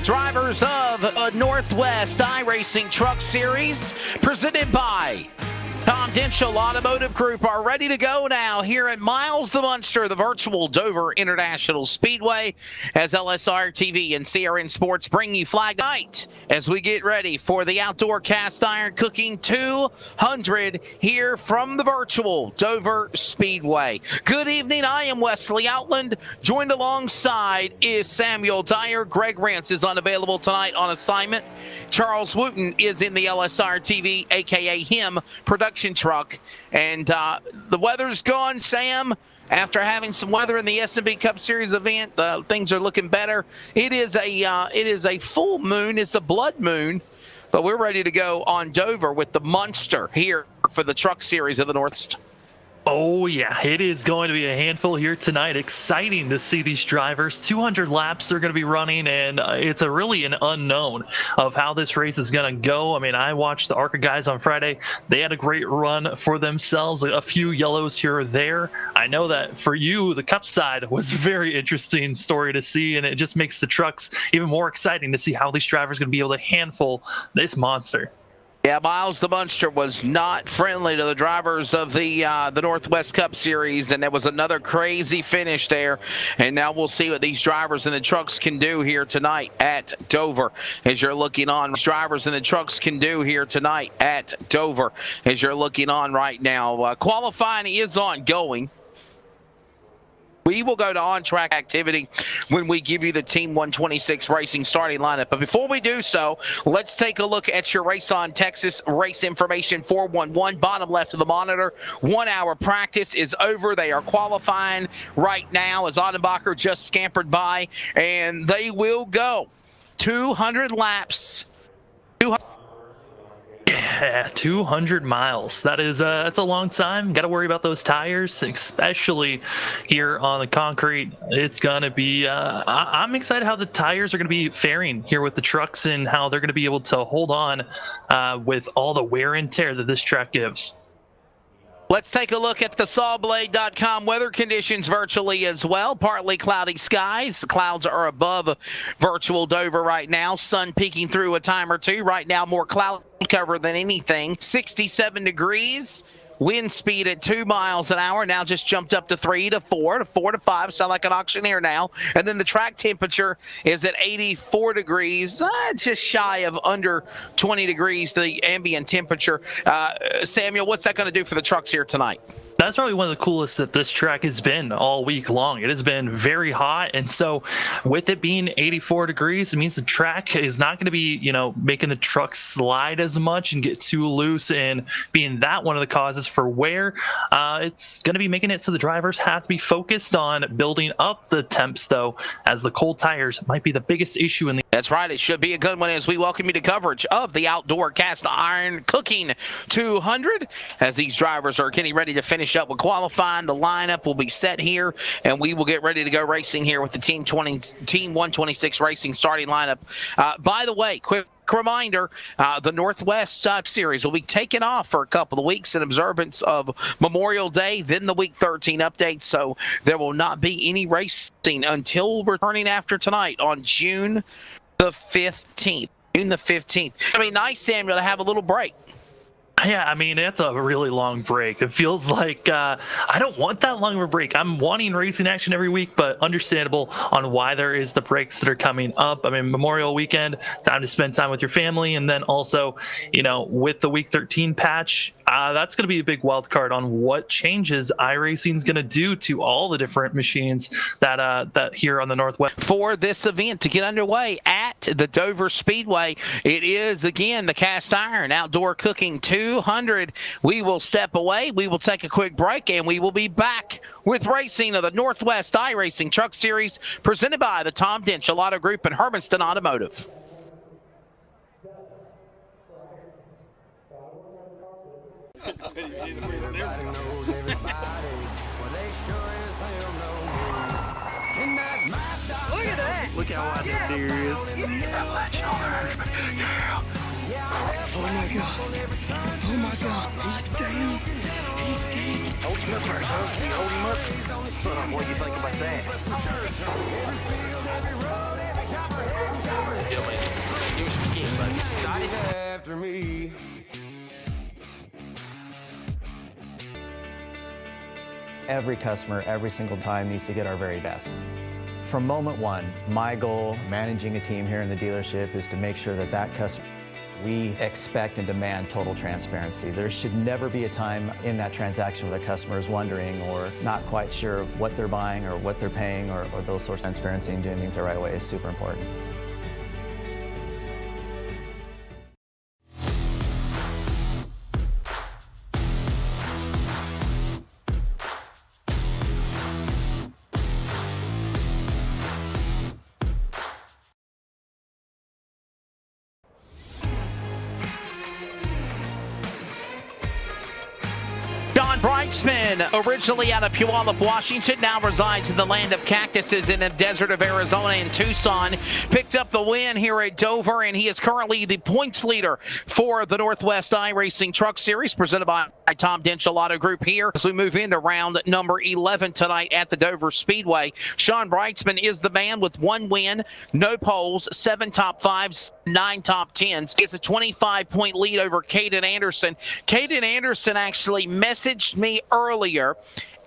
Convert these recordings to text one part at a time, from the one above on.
The drivers of Northwest iRacing Truck Series, presented by Tom Denschel Automotive Group, are ready to go now here at Miles the Munster, the virtual Dover International Speedway, as LSRTV and CRN Sports bring you Flag Night as we get ready for the outdoor cast iron cooking 200 here from the virtual Dover Speedway. Good evening. I am Wesley Outland. Joined alongside is Samuel Dyer. Greg Rance is unavailable tonight on assignment. Charles Wooten is in the LSRTV, aka him, production truck. And the weather's gone, Sam. After having some weather in the S&B Cup Series event, things are looking better. It is a full moon. It's a blood moon, but we're ready to go on Dover with the Munster here for the Truck Series of the North. Oh, yeah, it is going to be a handful here tonight. Exciting to see these drivers. 200 laps they're going to be running, and it's really an unknown of how this race is going to go. I mean, I watched the ARCA guys on Friday. They had a great run for themselves, a few yellows here or there. I know that for you, the Cup side was a very interesting story to see, and it just makes the trucks even more exciting to see how these drivers are going to be able to handle this monster. Yeah, Miles the Munster was not friendly to the drivers of the Northwest Cup Series, and there was another crazy finish there. And now we'll see what these drivers in the trucks can do here tonight at Dover. As you're looking on, drivers in the trucks can do here tonight at Dover. As you're looking on right now, qualifying is ongoing. We will go to on-track activity when we give you the Team 126 Racing starting lineup. But before we do so, let's take a look at your Race on Texas race information 411, bottom left of the monitor. 1 hour practice is over. They are qualifying right now as Ottenbacher just scampered by, and they will go 200 laps. Yeah, 200 miles. That's a long time. Got to worry about those tires, especially here on the concrete. It's going to be, I'm excited how the tires are going to be faring here with the trucks and how they're going to be able to hold on with all the wear and tear that this track gives. Let's take a look at the sawblade.com weather conditions virtually as well. Partly cloudy skies. The clouds are above virtual Dover right now. Sun peeking through a time or two. Right now, more cloud cover than anything. 67 degrees. Wind speed at 2 miles an hour. Now just jumped up to 3 to 4 to 4 to 5. Sound like an auctioneer now. And then the track temperature is at 84 degrees. Just shy of under 20 degrees, the ambient temperature. Samuel, what's that going to do for the trucks here tonight? That's probably one of the coolest that this track has been all week long. It has been very hot, and so with it being 84 degrees, it means the track is not going to be, making the truck slide as much and get too loose, and being that one of the causes for wear, it's going to be making it so the drivers have to be focused on building up the temps, though, as the cold tires might be the biggest issue in the. That's right. It should be a good one as we welcome you to coverage of the outdoor cast iron cooking 200 as these drivers are getting ready to finish up with qualifying. The lineup will be set here, and we will get ready to go racing here with the Team 126 Racing starting lineup. By the way, quick reminder, the Northwest Series will be taken off for a couple of weeks in observance of Memorial Day, then the Week 13 update, so there will not be any racing until returning after tonight on June the 15th. June the 15th. I mean, nice, Samuel, to have a little break. Yeah, I mean, it's a really long break. It feels like I don't want that long of a break. I'm wanting racing action every week, but understandable on why there is the breaks that are coming up. I mean, Memorial Weekend, time to spend time with your family, and then also, with the Week 13 patch, that's going to be a big wild card on what changes iRacing is going to do to all the different machines that here on the Northwest. For this event to get underway at the Dover Speedway, it is, again, the cast iron outdoor cooking 200. We will step away. We will take a quick break, and we will be back with racing of the Northwest iRacing Truck Series presented by the Tom Denschel Auto Group and Hermanston Automotive. Look at that. Look how wide that deer is. Oh my god. Oh my god. He's down. He's down. Hold him up first, huh? Can you hold him up? Son, what do you think about that? After me. Every customer, every single time, needs to get our very best. From moment one, my goal managing a team here in the dealership is to make sure that that customer, we expect and demand total transparency. There should never be a time in that transaction where the customer is wondering or not quite sure of what they're buying or what they're paying or those sorts of transparency, and doing things the right way is super important. John Breitzman, originally out of Puyallup, Washington, now resides in the land of cactuses in the desert of Arizona in Tucson. Picked up the win here at Dover, and he is currently the points leader for the Northwest iRacing Truck Series, presented by Tom Denchel Auto Group here as we move into round number 11 tonight at the Dover Speedway. Sean Breitzman is the man with 1 win, no poles, 7 top 5s, 9 top 10s. It's a 25-point lead over Caden Anderson. Caden Anderson actually messaged me earlier,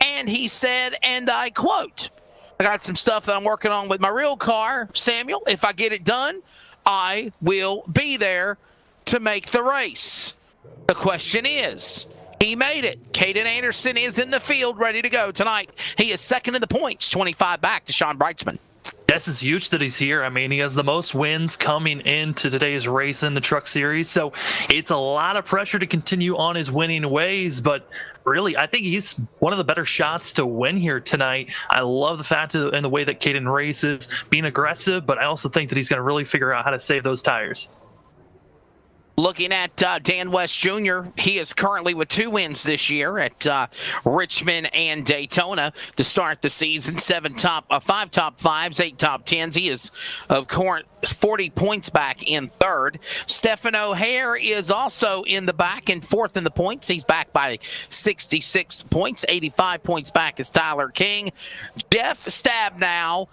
and he said, and I quote, "I got some stuff that I'm working on with my real car, Samuel. If I get it done, I will be there to make the race." The question is, he made it. Caden Anderson is in the field, ready to go tonight. He is second in the points, 25 back to Sean Breitzman. This is huge that he's here. I mean, he has the most wins coming into today's race in the Truck Series, so it's a lot of pressure to continue on his winning ways, but really, I think he's one of the better shots to win here tonight. I love the fact and the way that Caden races, being aggressive, but I also think that he's going to really figure out how to save those tires. Looking at Dan West Jr., he is currently with 2 wins this year at Richmond and Daytona to start the season. 5 top 5s, 8 top 10s. He is, of course, 40 points back in third. Stephen O'Hare is also in the back and 4th in the points. He's back by 66 points. 85 points back is Tyler King. Jeff Stabnow,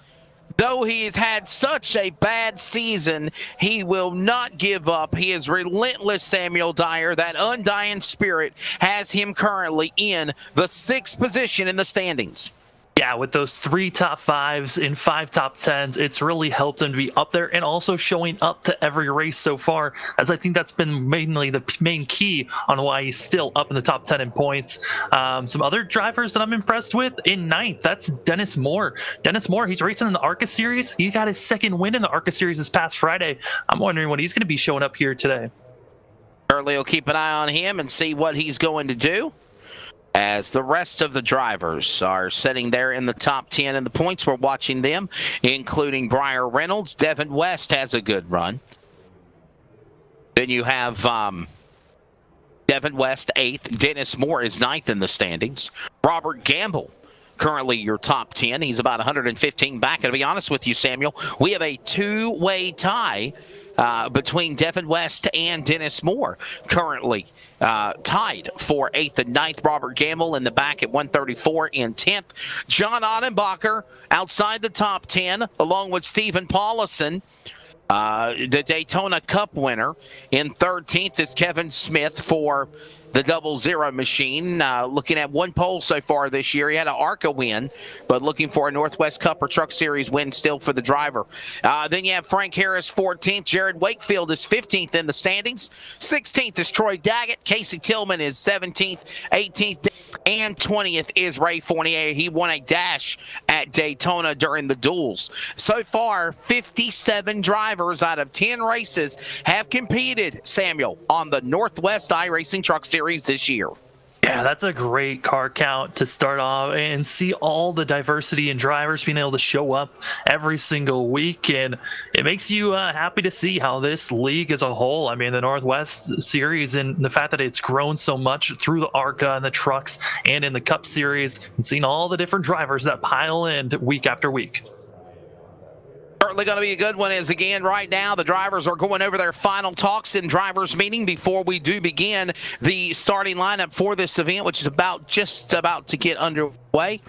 though he has had such a bad season, he will not give up. He is relentless, Samuel Dyer. That undying spirit has him currently in the 6th position in the standings. Yeah, with those 3 top 5s and 5 top 10s, it's really helped him to be up there and also showing up to every race so far, as I think that's been mainly the main key on why he's still up in the top 10 in points. Some other drivers that I'm impressed with in 9th, that's Dennis Moore. Dennis Moore, he's racing in the ARCA Series. He got his 2nd win in the ARCA Series this past Friday. I'm wondering when he's going to be showing up here today. Certainly will keep an eye on him and see what he's going to do, as the rest of the drivers are sitting there in the top 10 in the points. We're watching them, including Briar Reynolds. Devin West has a good run. Then you have Devin West 8th. Dennis Moore is 9th in the standings. Robert Gamble, currently your top 10. He's about 115 back. And to be honest with you, Samuel, we have a 2-way tie between Devin West and Dennis Moore, currently tied for 8th and 9th. Robert Gamble in the back at 134 in 10th. John Ottenbacher outside the top 10, along with Stephen Paulison, the Daytona Cup winner. In 13th is Kevin Smith for the 00 machine. Looking at 1 pole so far this year. He had an ARCA win, but looking for a Northwest Cup or Truck Series win still for the driver. Then you have Frank Harris 14th. Jared Wakefield is 15th in the standings. 16th is Troy Daggett. Casey Tillman is 17th. 18th and 20th is Ray Fournier. He won a dash at Daytona during the duels. So far, 57 drivers out of 10 races have competed, Samuel, on the Northwest iRacing Truck Series this year. Yeah, that's a great car count to start off and see all the diversity in drivers being able to show up every single week. And it makes you happy to see how this league as a whole, I mean, the Northwest Series and the fact that it's grown so much through the ARCA and the trucks and in the Cup Series, and seeing all the different drivers that pile in week after week. Certainly going to be a good one, as again right now the drivers are going over their final talks in drivers meeting before we do begin the starting lineup for this event, which is just about to get underway.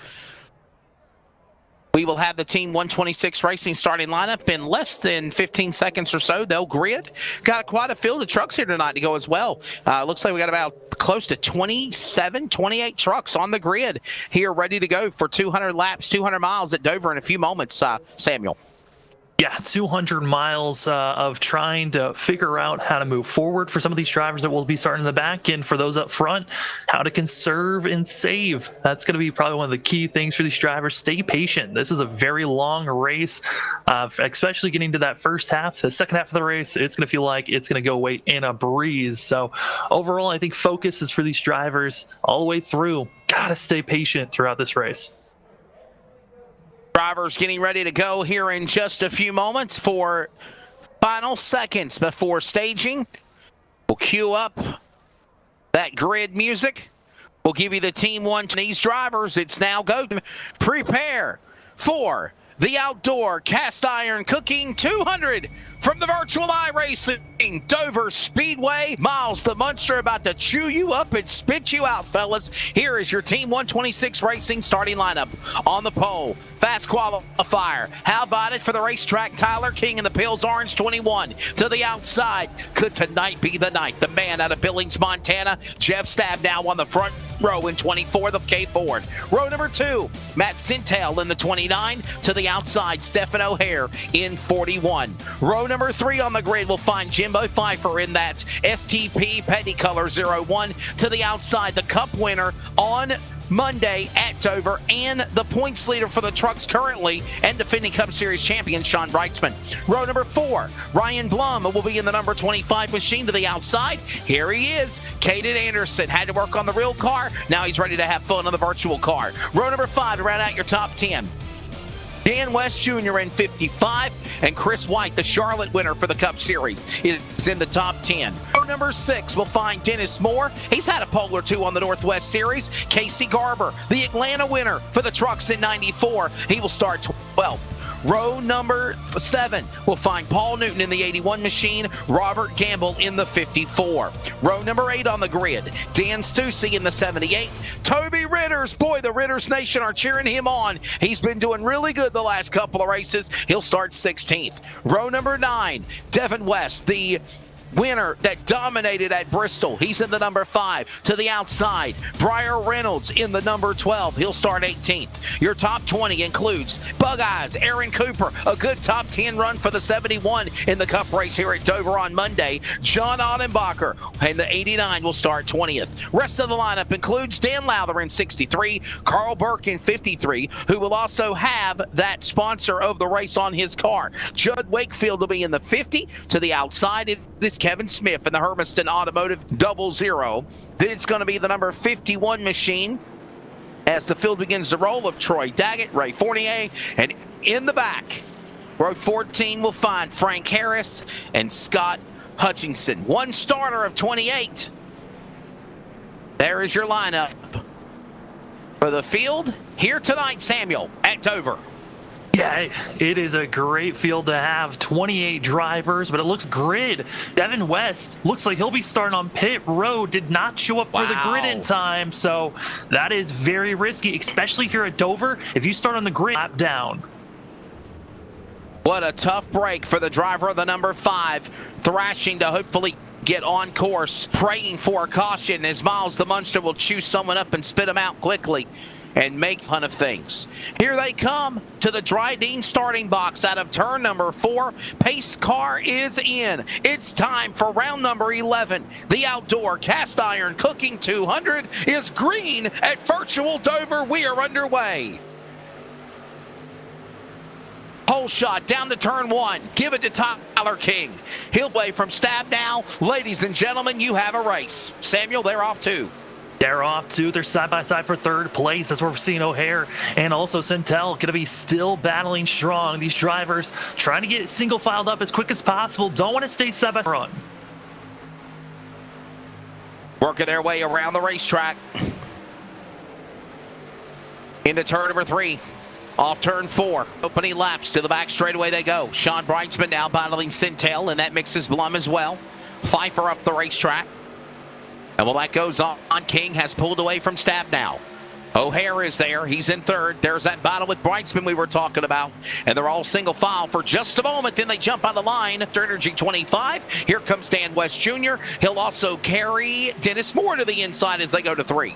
We will have the Team 126 Racing starting lineup in less than 15 seconds or so. They'll grid. Got quite a field of trucks here tonight to go as well. Looks like we got about close to 27, 28 trucks on the grid here ready to go for 200 laps, 200 miles at Dover in a few moments, Samuel. Yeah, 200 miles of trying to figure out how to move forward for some of these drivers that will be starting in the back, and for those up front, how to conserve and save. That's going to be probably one of the key things for these drivers. Stay patient. This is a very long race, especially getting to that first half. The second half of the race, it's going to feel like it's going to go away in a breeze. So overall, I think focus is for these drivers all the way through. Got to stay patient throughout this race. Drivers getting ready to go here in just a few moments for final seconds before staging. We'll cue up that grid music. We'll give you the Team 1. These drivers, it's now go. Prepare for the outdoor cast iron cooking 200 from the virtual iRacing Dover Speedway. Miles the Munster about to chew you up and spit you out, fellas. Here is your Team 126 Racing starting lineup. On the pole, fast qualifier. How about it for the racetrack? Tyler King in the Pills Orange 21. To the outside, could tonight be the night? The man out of Billings, Montana, Jeff Stabnow on the front row in 24, the K Ford. Row number 2, Matt Sintel in the 29. To the outside, Stephen O'Hare in 41. Row number 3 on the grid will find Jimbo Pfeiffer in that STP Petty Color 01. To the outside, the Cup winner on Monday at Dover and the points leader for the trucks currently and defending Cup Series champion Sean Brightsman. Row number 4, Ryan Blum will be in the number 25 machine. To the outside, here he is, Caden Anderson. Had to work on the real car, now he's ready to have fun on the virtual car. Row number 5 to round out your top 10. Dan West Jr. in 55, and Chris White, the Charlotte winner for the Cup Series, is in the top 10. Row number 6 will find Dennis Moore. He's had a pole or two on the Northwest Series. Casey Garber, the Atlanta winner for the trucks in 94. He will start 12th. Row number 7 will find Paul Newton in the 81 machine, Robert Gamble in the 54. Row number 8 on the grid, Dan Stussy in the 78. Toby Ritters, boy, the Ritters Nation are cheering him on. He's been doing really good the last couple of races. He'll start 16th. Row number 9, Devin West, the winner that dominated at Bristol. He's in the number 5. To the outside, Briar Reynolds in the number 12. He'll start 18th. Your top 20 includes Bug Eyes, Aaron Cooper, a good top 10 run for the 71 in the Cup race here at Dover on Monday. John Ottenbacher and the 89 will start 20th. Rest of the lineup includes Dan Lowther in 63, Carl Burke in 53, who will also have that sponsor of the race on his car. Judd Wakefield will be in the 50. To the outside, it is Kevin Smith in the Hermiston Automotive 00. Then it's going to be the number 51 machine as the field begins to roll of Troy Daggett, Ray Fournier, and in the back, row 14 will find Frank Harris and Scott Hutchinson. One starter of 28. There is your lineup for the field here tonight, Samuel, at Dover. Yeah, it is a great field to have. 28 drivers, but it looks grid. Devin West looks like he'll be starting on pit road. Did not show up for the grid in time, so that is very risky, especially here at Dover. If you start on the grid, lap down. What a tough break for the driver of the number 5, thrashing to hopefully get on course, praying for a caution as Miles the Munster will chew someone up and spit him out quickly and make fun of things. Here they come to the Dryden starting box out of turn number 4. Pace car is in. It's time for round number 11. The outdoor cast iron cooking 200 is green at Virtual Dover. We are underway. Hole shot down to turn 1. Give it to Tyler King. He'll play from stab now. Ladies and gentlemen, you have a race. Samuel, they're off too. They're off too. They're side by side for third place. That's where we're seeing O'Hare and also Centel going to be still battling strong. These drivers trying to get single filed up as quick as possible. Don't want to stay side by front. Working their way around the racetrack. Into turn number 3. Off turn 4. Opening laps to the back straightaway they go. Sean Brightsman now battling Centel, and that mixes Blum as well. Pfeiffer up the racetrack. And while that goes on, King has pulled away from Stab now. O'Hare is there. He's in third. There's that battle with Brightsman we were talking about. And they're all single file for just a moment. Then they jump on the line after Energy 25. Here comes Dan West Jr. He'll also carry Dennis Moore to the inside as they go to 3.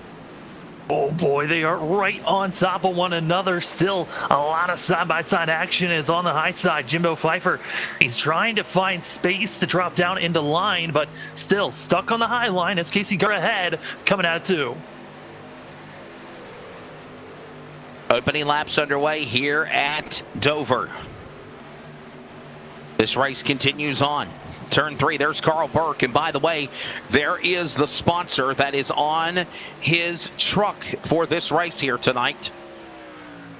Oh boy, they are right on top of one another. Still a lot of side-by-side action is on the high side. Jimbo Pfeiffer, he's trying to find space to drop down into line, but still stuck on the high line as Casey Gurr ahead, coming out of 2. Opening laps underway here at Dover. This race continues on. Turn 3, there's Carl Burke. And by the way, there is the sponsor that is on his truck for this race here tonight.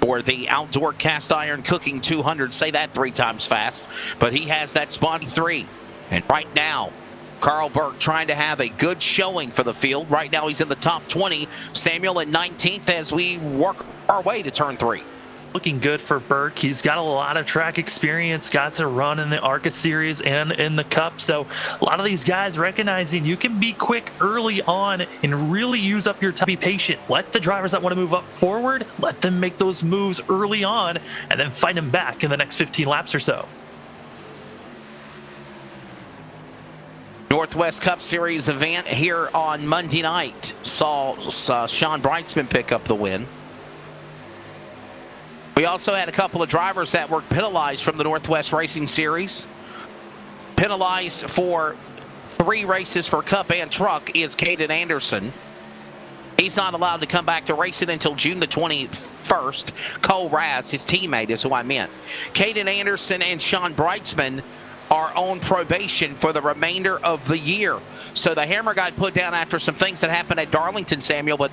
For the outdoor cast iron cooking 200. Say that 3 times fast. But he has that sponsor 3. And right now, Carl Burke trying to have a good showing for the field. Right now he's in the top 20. Samuel in 19th as we work our way to turn 3. Looking good for Burke. He's got a lot of track experience, got to run in the ARCA series and in the Cup. So a lot of these guys recognizing you can be quick early on and really use up your time. Be patient. Let the drivers that want to move up forward, let them make those moves early on and then fight them back in the next 15 laps or so. Northwest Cup Series event here on Monday night saw Sean Brightsman pick up the win. We also had a couple of drivers that were penalized from the Northwest Racing Series. Penalized for 3 races for Cup and Truck is Caden Anderson. He's not allowed to come back to racing until June the 21st. Cole Raz, his teammate, is who I meant. Caden Anderson and Sean Brightsman are on probation for the remainder of the year. So the hammer got put down after some things that happened at Darlington, Samuel, but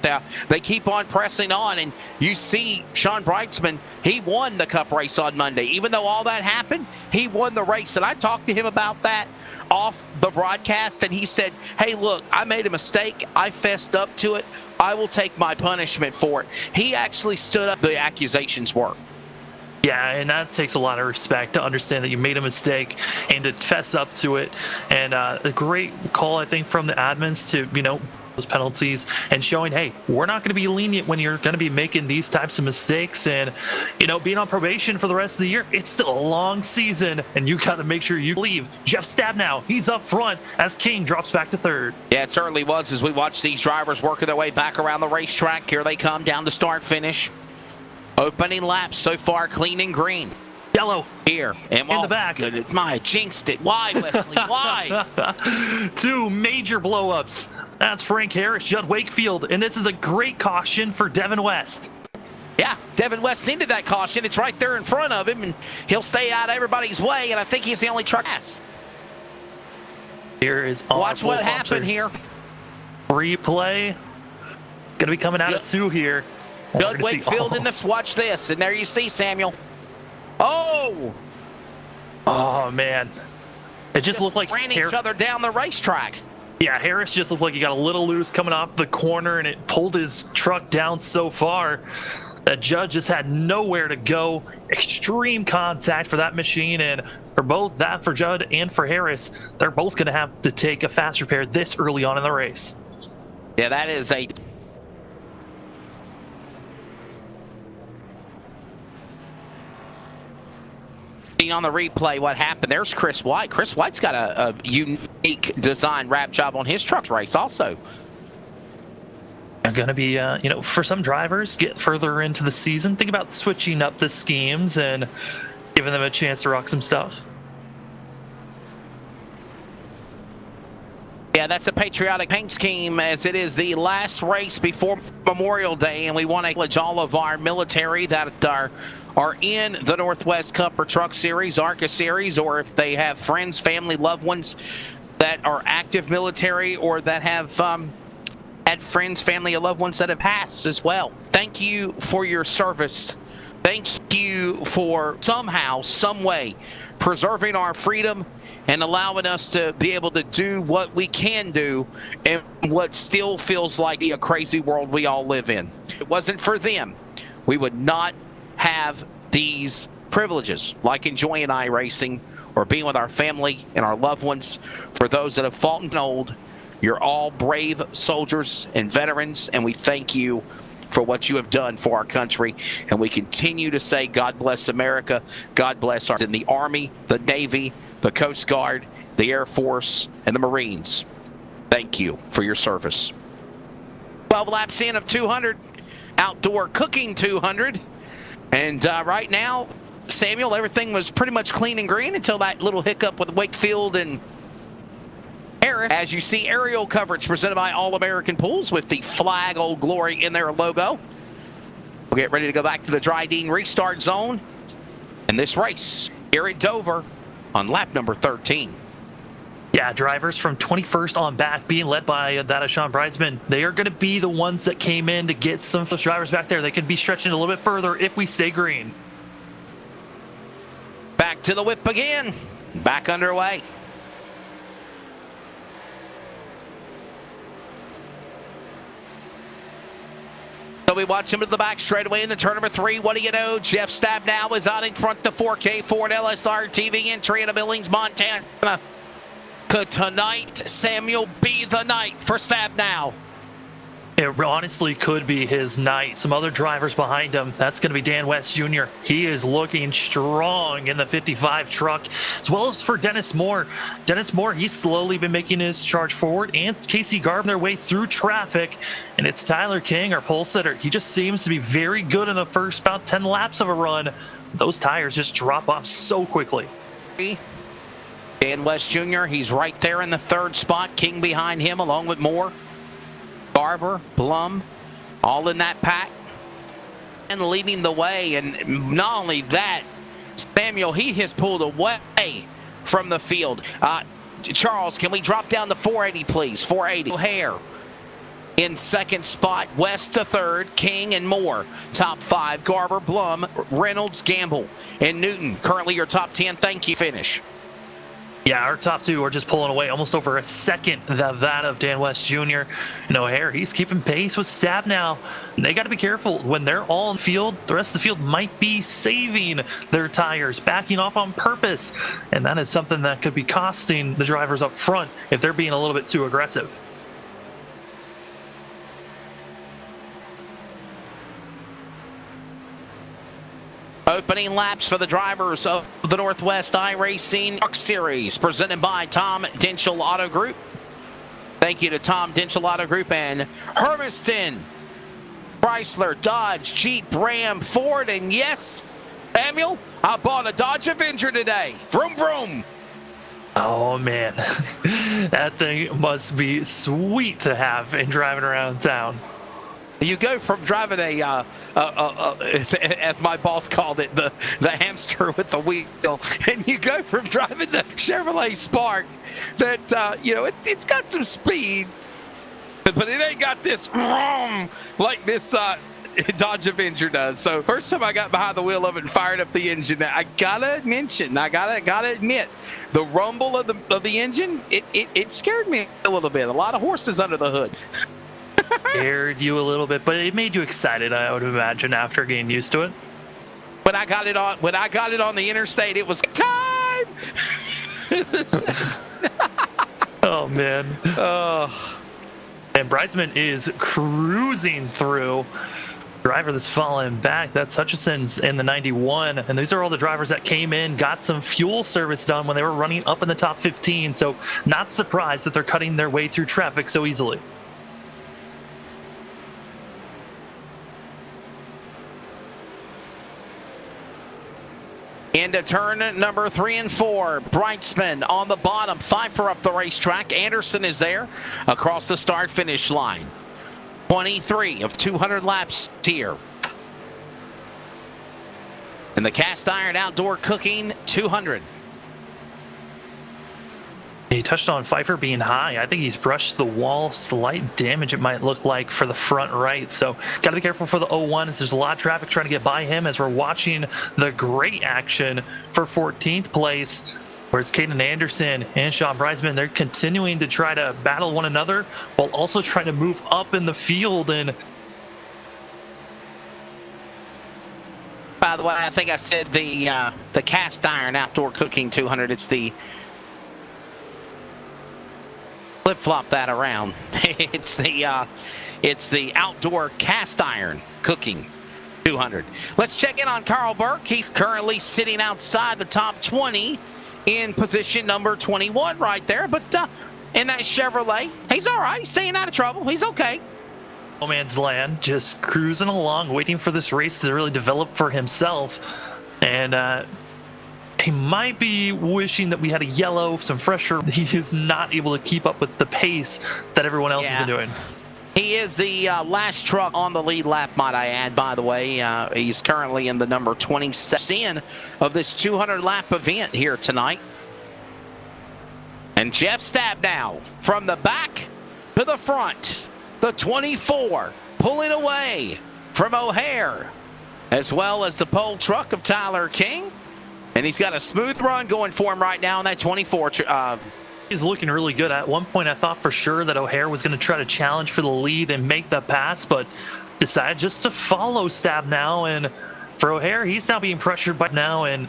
they keep on pressing on. And you see Sean Brightsman, he won the Cup race on Monday. Even though all that happened, he won the race. And I talked to him about that off the broadcast, and he said, hey, look, I made a mistake. I fessed up to it. I will take my punishment for it. He actually stood up. The accusations were. Yeah, and that takes a lot of respect to understand that you made a mistake and to fess up to it. And a great call, I think, from the admins to, those penalties and showing, hey, we're not going to be lenient when you're going to be making these types of mistakes. And, being on probation for the rest of the year, it's still a long season, and you got to make sure you leave. Jeff Stabnow, he's up front as King drops back to 3rd. Yeah, it certainly was as we watch these drivers working their way back around the racetrack. Here they come down to start-finish. Opening laps so far, clean and green. Yellow. Here. And in the back. My, jinxed it. Why, Wesley? Why? 2 major blow-ups. That's Frank Harris, Judd Wakefield, and this is a great caution for Devin West. Yeah, Devin West needed that caution. It's right there in front of him, and he'll stay out of everybody's way, and I think he's the only truck pass. Here is watch what happened here. Replay. Going to be coming out at 2 here. Judd Wakefield in this. Watch this, and there you see Samuel. Oh, man. It just looked like ran each other down the racetrack. Yeah, Harris just looked like he got a little loose coming off the corner, and it pulled his truck down so far that Judd just had nowhere to go. Extreme contact for that machine, and for both that, for Judd and for Harris, they're both going to have to take a fast repair this early on in the race. Yeah, that is a... on the replay what happened. There's Chris White. Chris White's got a unique design wrap job on his truck race also. They're going to be, for some drivers, get further into the season, think about switching up the schemes and giving them a chance to rock some stuff. Yeah, that's a patriotic paint scheme as it is the last race before Memorial Day, and we want to acknowledge all of our military that are in the Northwest Cup or Truck Series, ARCA Series, or if they have friends, family, loved ones that are active military or that have had friends, family, or loved ones that have passed as well. Thank you for your service. Thank you for somehow, some way, preserving our freedom and allowing us to be able to do what we can do in what still feels like a crazy world we all live in. If it wasn't for them, we would not have these privileges like enjoying iRacing or being with our family and our loved ones. For those that have fallen old, you're all brave soldiers and veterans, and we thank you for what you have done for our country. And we continue to say, God bless America. God bless our in the Army, the Navy, the Coast Guard, the Air Force, and the Marines. Thank you for your service. 12 laps in of 200, outdoor cooking 200. And right now, Samuel, everything was pretty much clean and green until that little hiccup with Wakefield and Harris. As you see, aerial coverage presented by All American Pools with the flag Old Glory in their logo. We'll get ready to go back to the Dryden restart zone in this race here at Dover on lap number 13. Yeah, drivers from 21st on back being led by that of Sean Bridesman. They are going to be the ones that came in to get some of those drivers back there. They could be stretching a little bit further if we stay green. Back to the whip again. Back underway. So we watch him to the back straightaway in the turn number 3. What do you know? Jeff Stab now is out in front. The 4K Ford LSRTV entry in Billings, Montana. Could tonight Samuel be the night for Stab now? It honestly could be his night. Some other drivers behind him. That's going to be Dan West Jr. He is looking strong in the 55 truck, as well as for Dennis Moore. Dennis Moore, he's slowly been making his charge forward, and Casey Garb their way through traffic. And it's Tyler King, our pole sitter. He just seems to be very good in the first about 10 laps of a run. Those tires just drop off so quickly. Dan West Jr., he's right there in the 3rd spot. King behind him, along with Moore. Barber, Blum, all in that pack and leading the way. And not only that, Samuel, he has pulled away from the field. Charles, can we drop down to 480, please? 480. O'Hare in 2nd spot, West to 3rd, King and Moore. Top 5, Garber, Blum, Reynolds, Gamble, and Newton. Currently your top 10. Thank you. Finish. Yeah, our top 2 are just pulling away almost over a second of that of Dan West Jr. And O'Hare, he's keeping pace with Stab now. And they got to be careful. When they're all in the field, the rest of the field might be saving their tires, backing off on purpose. And that is something that could be costing the drivers up front if they're being a little bit too aggressive. Opening laps for the drivers of the Northwest iRacing Truck Series, presented by Tom Dinchell Auto Group. Thank you to Tom Dinchell Auto Group and Hermiston, Chrysler, Dodge, Jeep, Ram, Ford, and yes, Samuel, I bought a Dodge Avenger today. Vroom, vroom. Oh, man. That thing must be sweet to have in driving around town. You go from driving as my boss called it, the hamster with the wheel, and you go from driving the Chevrolet Spark that, it's got some speed, but it ain't got this like this Dodge Avenger does. So first time I got behind the wheel of it and fired up the engine, I gotta admit, the rumble of the engine, it scared me a little bit. A lot of horses under the hood. Scared you a little bit, but it made you excited, I would imagine, after getting used to it. When I got it on the interstate, it was time. Oh man. And Bridesman is cruising through. Driver that's falling back, that's Hutchison's in the 91, and these are all the drivers that came in, got some fuel service done when they were running up in the top 15, so not surprised that they're cutting their way through traffic so easily. Into turn number 3 and 4. Brightsman on the bottom. Pfeiffer up the racetrack. Anderson is there across the start-finish line. 23 of 200 laps here. And the cast iron outdoor cooking 200. He touched on Pfeiffer being high. I think he's brushed the wall. Slight damage it might look like for the front right. So got to be careful for the 01s. There's a lot of traffic trying to get by him as we're watching the great action for 14th place, where it's Caden Anderson and Sean Bridesman. They're continuing to try to battle one another while also trying to move up in the field. And by the way, I think I said the cast iron outdoor cooking 200. It's the flip-flop that around. It's the outdoor cast iron cooking 200. Let's check in on Carl Burke. He's currently sitting outside the top 20 in position number 21 right there. But in that Chevrolet, he's all right. He's staying out of trouble. He's okay. No man's land, just cruising along, waiting for this race to really develop for himself. And he might be wishing that we had a yellow, some fresher. He is not able to keep up with the pace that everyone else has been doing. He is the last truck on the lead lap, might I add, by the way. He's currently in the number 27 of this 200-lap event here tonight. And Jeff Stabnow from the back to the front. The 24 pulling away from O'Hare, as well as the pole truck of Tyler King. And he's got a smooth run going for him right now in that 24. He's looking really good. At one point, I thought for sure that O'Hare was going to try to challenge for the lead and make the pass, but decided just to follow Stabnow. And for O'Hare, he's now being pressured by now. And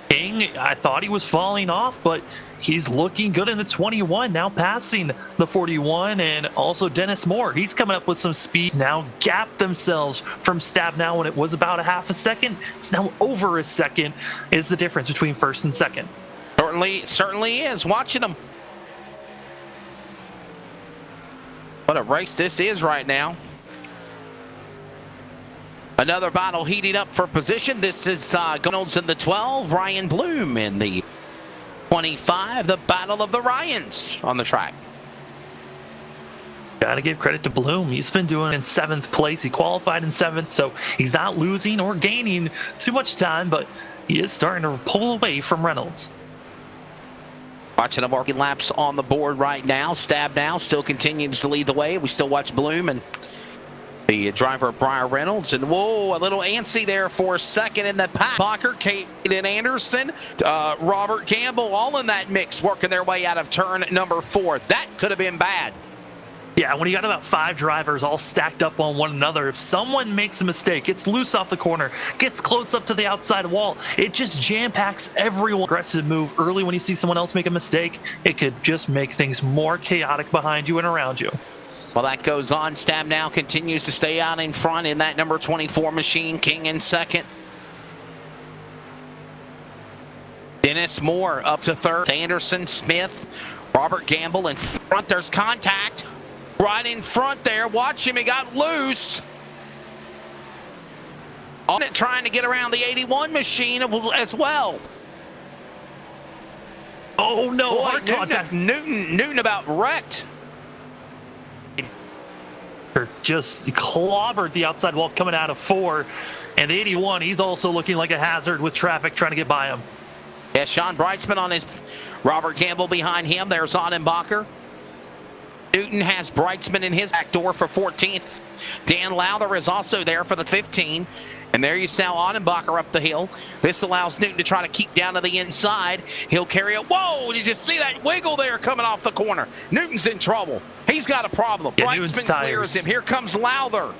King, I thought he was falling off, but he's looking good in the 21, now passing the 41. And also Dennis Moore, he's coming up with some speed. Now gap themselves from Stabnow when it was about a half a second. It's now over a second is the difference between first and second. Certainly is. Watching them. What a race this is right now. Another battle heating up for position. This is Reynolds in the 12, Ryan Bloom in the 25. The battle of the Ryans on the track. Got to give credit to Bloom. He's been doing in 7th place. He qualified in 7th, so he's not losing or gaining too much time, but he is starting to pull away from Reynolds. Watching the marking laps on the board right now. Stabnow still continues to lead the way. We still watch Bloom and the driver, Brian Reynolds. And whoa, a little antsy there for a second in the pack. Blocker, Caden Anderson, Robert Gamble, all in that mix, working their way out of turn number 4. That could have been bad. Yeah, when you got about 5 drivers all stacked up on one another, if someone makes a mistake, gets loose off the corner, gets close up to the outside wall, it just jam-packs everyone. Aggressive move early when you see someone else make a mistake, it could just make things more chaotic behind you and around you. Well, that goes on. Stabnow continues to stay out in front in that number 24 machine. King in second. Dennis Moore up to third. Anderson, Smith, Robert Gamble in front. There's contact. Right in front there. Watch him. He got loose. On it, trying to get around the 81 machine as well. Oh, no. Boy, Hard contact. Newton about wrecked. Just clobbered the outside wall coming out of 4. And the 81, he's also looking like a hazard with traffic trying to get by him. Yeah, Sean Brightsman on his. Robert Gamble behind him. There's Onenbacher. Newton has Brightsman in his back door for 14th. Dan Lowther is also there for the 15. And there you see now Onenbacher up the hill. This allows Newton to try to keep down to the inside. He'll carry it. Whoa, did you see that wiggle there coming off the corner? Newton's in trouble. He's got a problem. Yeah, Brightsman clears him. Here comes Lowther.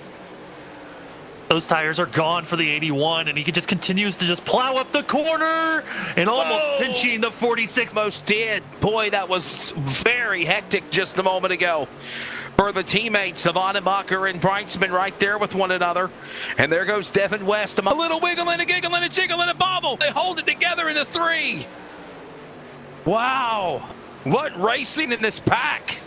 Those tires are gone for the 81, and he just continues to just plow up the corner and almost pinching the 46. Most did. Boy, that was very hectic just a moment ago for the teammates of Onenbacher and Brightsman right there with one another. And there goes Devin West. A little wiggle and a giggle and a jiggle and a bobble. They hold it together in the 3. Wow. What racing in this pack.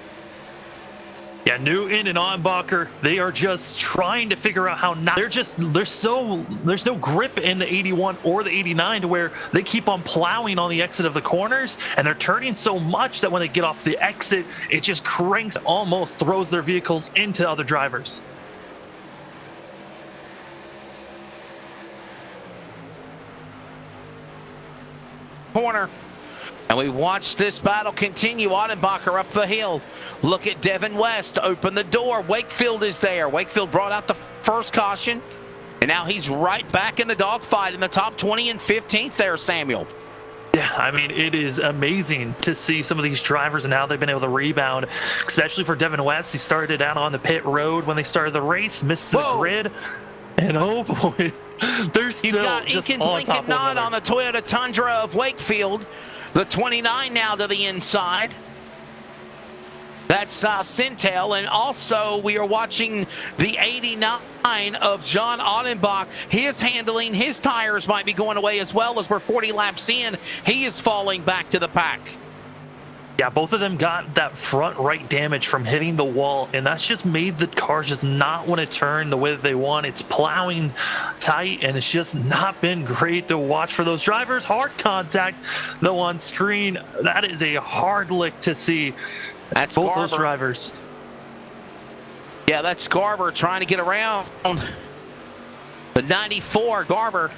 Yeah, Newton and Onenbacher, they are just trying to figure out how not. There's no grip in the 81 or the 89 to where they keep on plowing on the exit of the corners, and they're turning so much that when they get off the exit, it just cranks, almost throws their vehicles into other drivers. Corner. And we watch this battle continue. Onenbacher up the hill. Look at Devin West. Open the door. Wakefield is there. Wakefield brought out the first caution. And now he's right back in the dogfight in the top 20 and 15th there, Samuel. Yeah, I mean, it is amazing to see some of these drivers and how they've been able to rebound, especially for Devin West. He started out on the pit road when they started the race, missed the grid. And oh boy, they're still You've got just Incan on top of one Blinken another. on the Toyota Tundra of Wakefield. The 29 now to the inside. That's Sintel, and also we are watching the 89 of John Ottenbach. His handling, his tires might be going away as well as we're 40 laps in. He is falling back to the pack. Yeah, both of them got that front right damage from hitting the wall, and that's just made the cars just not want to turn the way that they want. It's plowing tight, and it's just not been great to watch for those drivers. Hard contact, though, on screen. That is a hard lick to see. That's both Garber. Those drivers. Yeah, that's Garber trying to get around. The 94, Garber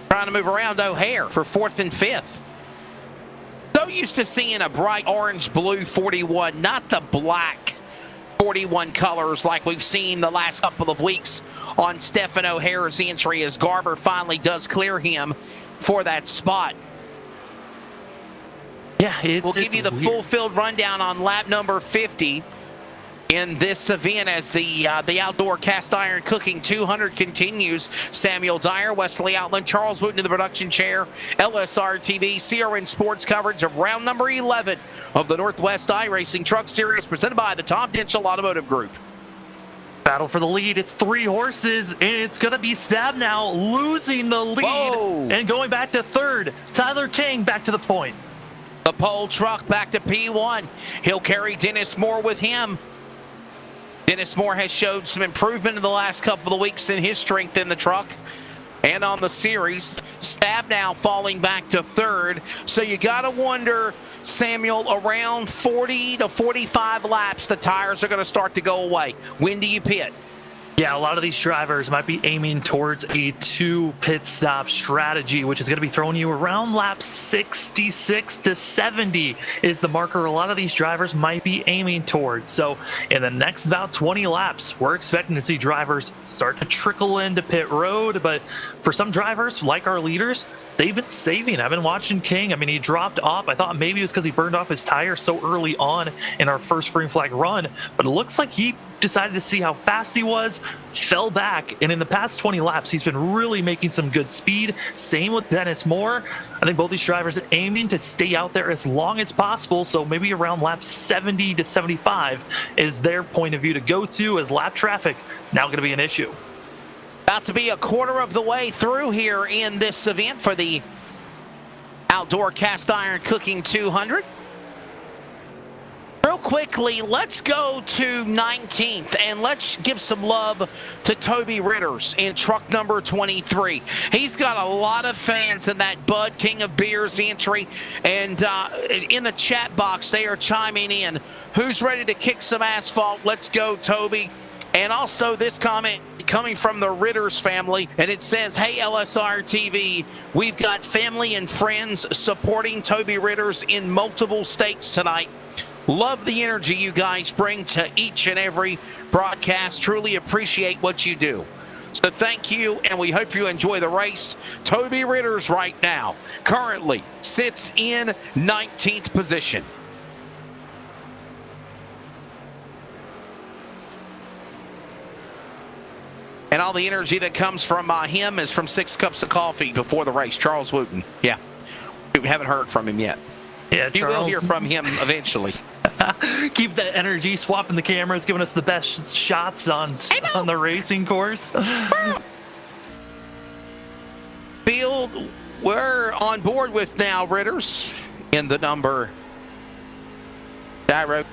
trying to move around O'Hare for 4th and 5th. So used to seeing a bright orange-blue 41, not the black 41 colors like we've seen the last couple of weeks on Stephen O'Hare's entry, as Garber finally does clear him for that spot. Yeah, we'll give you the full field rundown on lap number 50 in this event as the outdoor cast iron cooking 200 continues. Samuel Dyer, Wesley Outland, Charles Wooten in the production chair, LSRTV, CRN Sports coverage of round number 11 of the Northwest iRacing Truck Series presented by the Tom Denchel Automotive Group. Battle for the lead. It's 3 horses, and it's going to be Stab now losing the lead. Whoa. And going back to 3rd. Tyler King back to the point. The pole truck back to P1. He'll carry Dennis Moore with him. Dennis Moore has showed some improvement in the last couple of weeks in his strength in the truck and on the series. Stab now falling back to 3rd. So you got to wonder, Samuel, around 40 to 45 laps, the tires are going to start to go away. When do you pit? Yeah, a lot of these drivers might be aiming towards a 2 pit stop strategy, which is going to be throwing you around lap 66 to 70 is the marker a lot of these drivers might be aiming towards. So in the next about 20 laps, we're expecting to see drivers start to trickle into pit road. But for some drivers, like our leaders, they've been saving. I've been watching King. I mean, he dropped off. I thought maybe it was because he burned off his tire so early on in our first green flag run, but it looks like he decided to see how fast he was, fell back, and in the past 20 laps, he's been really making some good speed. Same with Dennis Moore. I think both these drivers are aiming to stay out there as long as possible, so maybe around lap 70 to 75 is their point of view to go to, as lap traffic now going to be an issue. About to be a quarter of the way through here in this event for the outdoor cast iron cooking 200. Real quickly, let's go to 19th and let's give some love to Toby Ritters in truck number 23. He's got a lot of fans in that Bud King of Beers entry, and in the chat box they are chiming in. Who's ready to kick some asphalt? Let's go, Toby. And also this comment coming from the Ritters family, and it says, hey, LSR TV, we've got family and friends supporting Toby Ritters in multiple states tonight. Love the energy you guys bring to each and every broadcast. Truly appreciate what you do. So thank you, and we hope you enjoy the race. Toby Ritters right now currently sits in 19th position. And all the energy that comes from him is from 6 cups of coffee before the race. Charles Wooten. Yeah. We haven't heard from him yet. Yeah, you will hear from him eventually. Keep that energy, swapping the cameras, giving us the best shots on the racing course. Field, we're on board with now, Ritters, in the number. Gyro.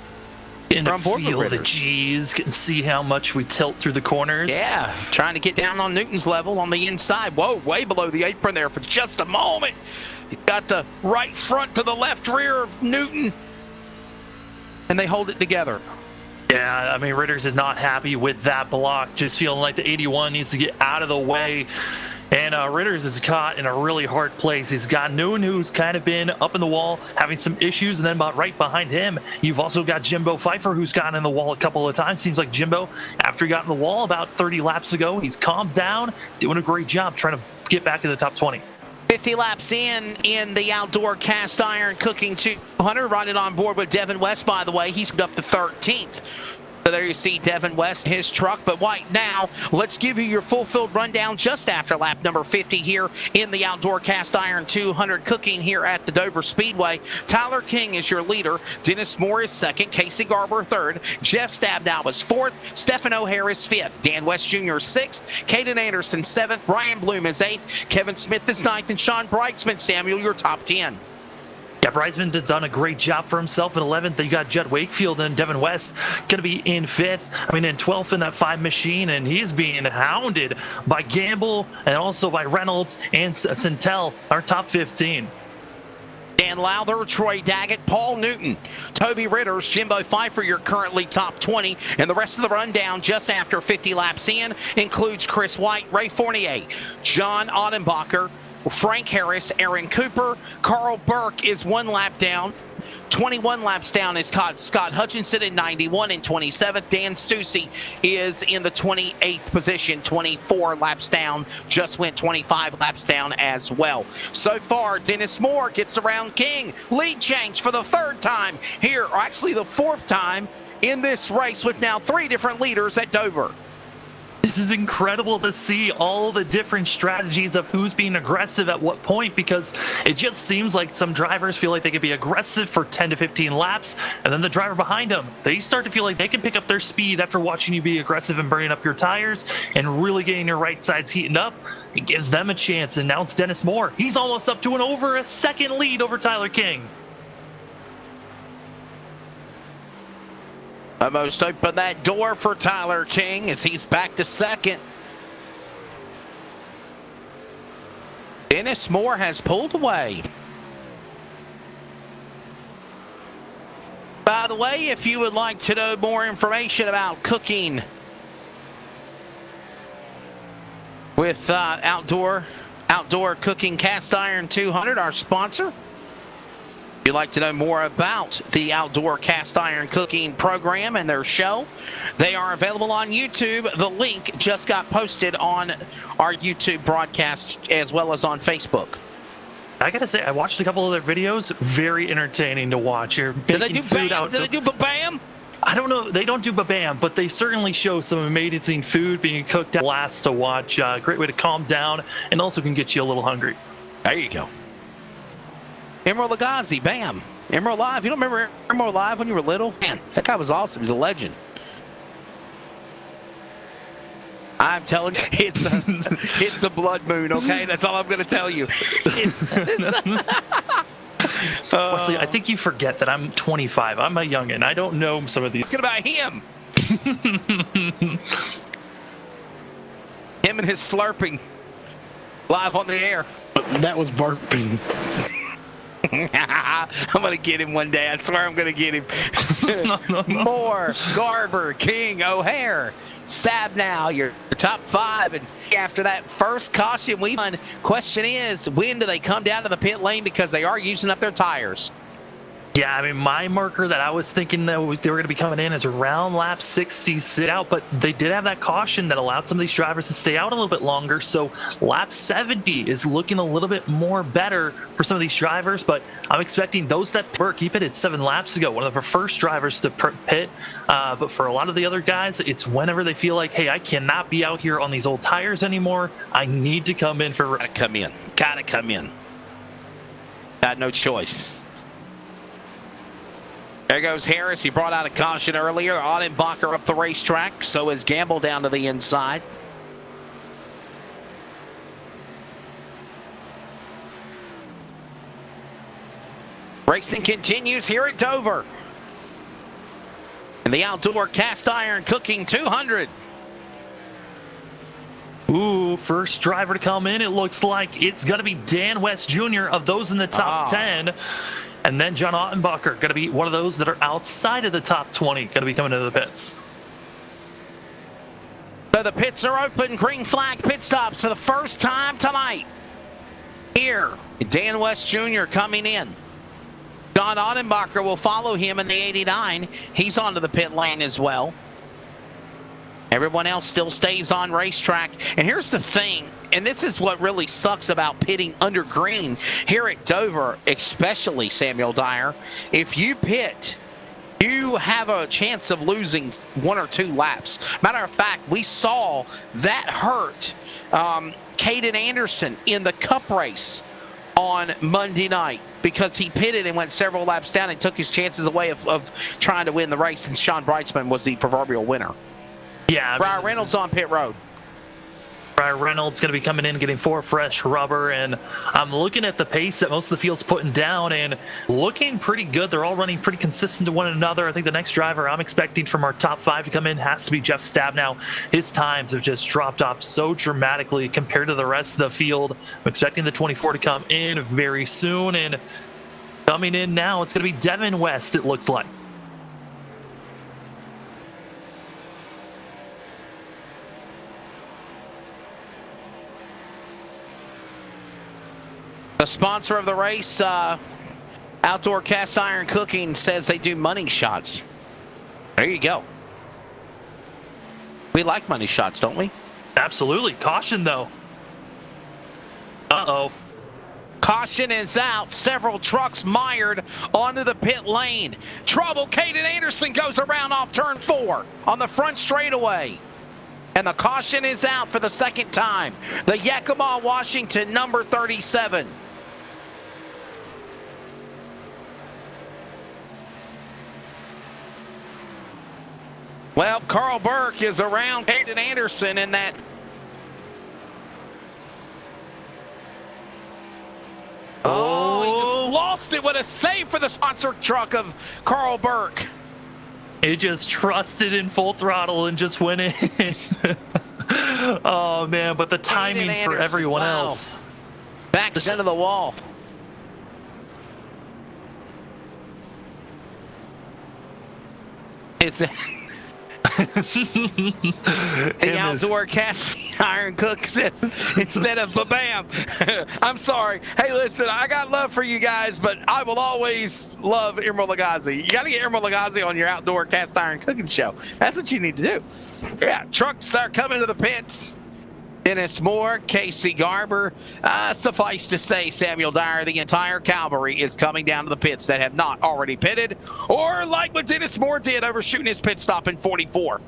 In the feel the G's, can see how much we tilt through the corners. Yeah, trying to get down on Newton's level on the inside. Whoa, way below the apron there for just a moment. He's got the right front to the left rear of Newton, and they hold it together. Yeah, I mean, Ritters is not happy with that block, just feeling like the 81 needs to get out of the way. And Ritters is caught in a really hard place. He's got Noon, who's kind of been up in the wall, having some issues, and then about right behind him, you've also got Jimbo Pfeiffer, who's gotten in the wall a couple of times. Seems like Jimbo, after he got in the wall about 30 laps ago, he's calmed down, doing a great job trying to get back to the top 20. 50 laps in the outdoor cast iron cooking 200, running on board with Devin West, by the way. He's up to 13th. So there you see Devin West, his truck. But right now, let's give you your full field rundown just after lap number 50 here in the outdoor cast iron 200 cooking here at the Dover Speedway. Tyler King is your leader. Dennis Moore is second. Casey Garber third. Jeff Stabnow is fourth. Stephen O'Hare is fifth. Dan West Jr. is sixth. Caden Anderson seventh. Brian Bloom is eighth. Kevin Smith is ninth. And Sean Brightsman, Samuel, your top 10. Yeah, Brightsman has done a great job for himself in 11th. Then you got Judd Wakefield and Devin West going to be in 5th. I mean, in 12th in that 5 machine, and he's being hounded by Gamble and also by Reynolds and Sintel, our top 15. Dan Lowther, Troy Daggett, Paul Newton, Toby Ritters, Jimbo Pfeiffer, you're currently top 20. And the rest of the rundown just after 50 laps in includes Chris White, Ray Fournier, John Ottenbacher, Frank Harris, Aaron Cooper. Carl Burke is 1 lap down. 21 laps down is Scott Hutchinson in 91 and 27th. Dan Stussy is in the 28th position, 24 laps down. Just went 25 laps down as well. So far, Dennis Moore gets around King. Lead change for the 3rd time here, or actually the 4th time in this race with now 3 different leaders at Dover. This is incredible to see all the different strategies of who's being aggressive at what point, because it just seems like some drivers feel like they can be aggressive for 10 to 15 laps, and then the driver behind them, they start to feel like they can pick up their speed after watching you be aggressive and burning up your tires and really getting your right sides heating up. It gives them a chance, and now it's Dennis Moore. He's almost up to over a second lead over Tyler King. Almost open that door for Tyler King as he's back to second. Dennis Moore has pulled away. By the way, if you would like to know more information about cooking with outdoor cooking cast iron 200, our sponsor. If you'd like to know more about the outdoor cast iron cooking program and their show, they are available on YouTube. The link just got posted on our YouTube broadcast as well as on Facebook. I gotta say, I watched a couple of their videos. Very entertaining to watch. You're Did they do food bam? out. Did they do bam? I don't know. They don't do babam, but they certainly show some amazing food being cooked. Blast to watch. Great way to calm down, and also can get you a little hungry. There you go. Emeril Lagasse, bam. Emeril Live. You don't remember Emeril Live when you were little? Man, that guy was awesome. He's a legend. I'm telling you, it's a blood moon, okay? That's all I'm going to tell you. Wesley, I think you forget that I'm 25. I'm a youngin'. I don't know some of these. Talking about him. Him and his slurping live on the air. That was barking. I'm going to get him one day. I swear I'm going to get him. No. Moore, Garber, King, O'Hare, Stabnow, your top 5. And after that first caution we won, question is, when do they come down to the pit lane because they are using up their tires? Yeah, I mean, my marker that I was thinking that they were going to be coming in is around lap 60 sit out, but they did have that caution that allowed some of these drivers to stay out a little bit longer. So lap 70 is looking a little bit more better for some of these drivers, but I'm expecting those that keep it at 7 laps ago, one of the first drivers to pit. But for a lot of the other guys, it's whenever they feel like, hey, I cannot be out here on these old tires anymore. I need to come in for. Gotta come in. Gotta come in. Got no choice. There goes Harris. He brought out a caution earlier. Ottenbacher up the racetrack. So is Gamble down to the inside. Racing continues here at Dover. And the outdoor cast iron cooking 200. Ooh, first driver to come in. It looks like it's going to be Dan West Jr. of those in the top 10. And then John Ottenbacher, going to be one of those that are outside of the top 20, going to be coming into the pits. So the pits are open. Green flag pit stops for the first time tonight. Here, Dan West Jr. coming in. John Ottenbacher will follow him in the 89. He's onto the pit lane as well. Everyone else still stays on racetrack. And here's the thing, and this is what really sucks about pitting under green here at Dover, especially Samuel Dyer. If you pit you have a chance of losing 1 or 2 laps. Matter of fact, we saw that hurt Caden Anderson in the Cup race on Monday night because he pitted and went several laps down and took his chances away of trying to win the race, and Sean Breitzman was the proverbial winner. Yeah. Brian Reynolds on pit road. Brian Reynolds going to be coming in getting 4 fresh rubber, and I'm looking at the pace that most of the field's putting down and looking pretty good. They're all running pretty consistent to one another. I think the next driver I'm expecting from our top 5 to come in has to be Jeff Stabnow. His times have just dropped off so dramatically compared to the rest of the field. I'm expecting the 24 to come in very soon, and coming in now, it's going to be Devin West, it looks like. The sponsor of the race, Outdoor Cast Iron Cooking, says they do money shots. There you go. We like money shots, don't we? Absolutely. Caution, though. Uh-oh. Caution is out. Several trucks mired onto the pit lane. Trouble. Caden Anderson goes around off turn 4 on the front straightaway. And the caution is out for the second time. The Yakima, Washington, number 37. Well, Carl Burke is around Caden Anderson in that. Oh, he just lost it with a save for the sponsor truck of Carl Burke. It just trusted in full throttle and just went in. Oh, man, but the timing for everyone else. Backs into the wall. It's the Outdoor Casting Iron Cook says instead of ba-bam. I'm sorry. Hey, listen, I got love for you guys, but I will always love Emerald Lagasse. You got to get Emerald Lagasse on your Outdoor Cast Iron Cooking show. That's what you need to do. Yeah, trucks are coming to the pits. Dennis Moore, Casey Garber. Suffice to say, Samuel Dyer, the entire cavalry is coming down to the pits that have not already pitted, or like what Dennis Moore did, overshooting his pit stop in 44.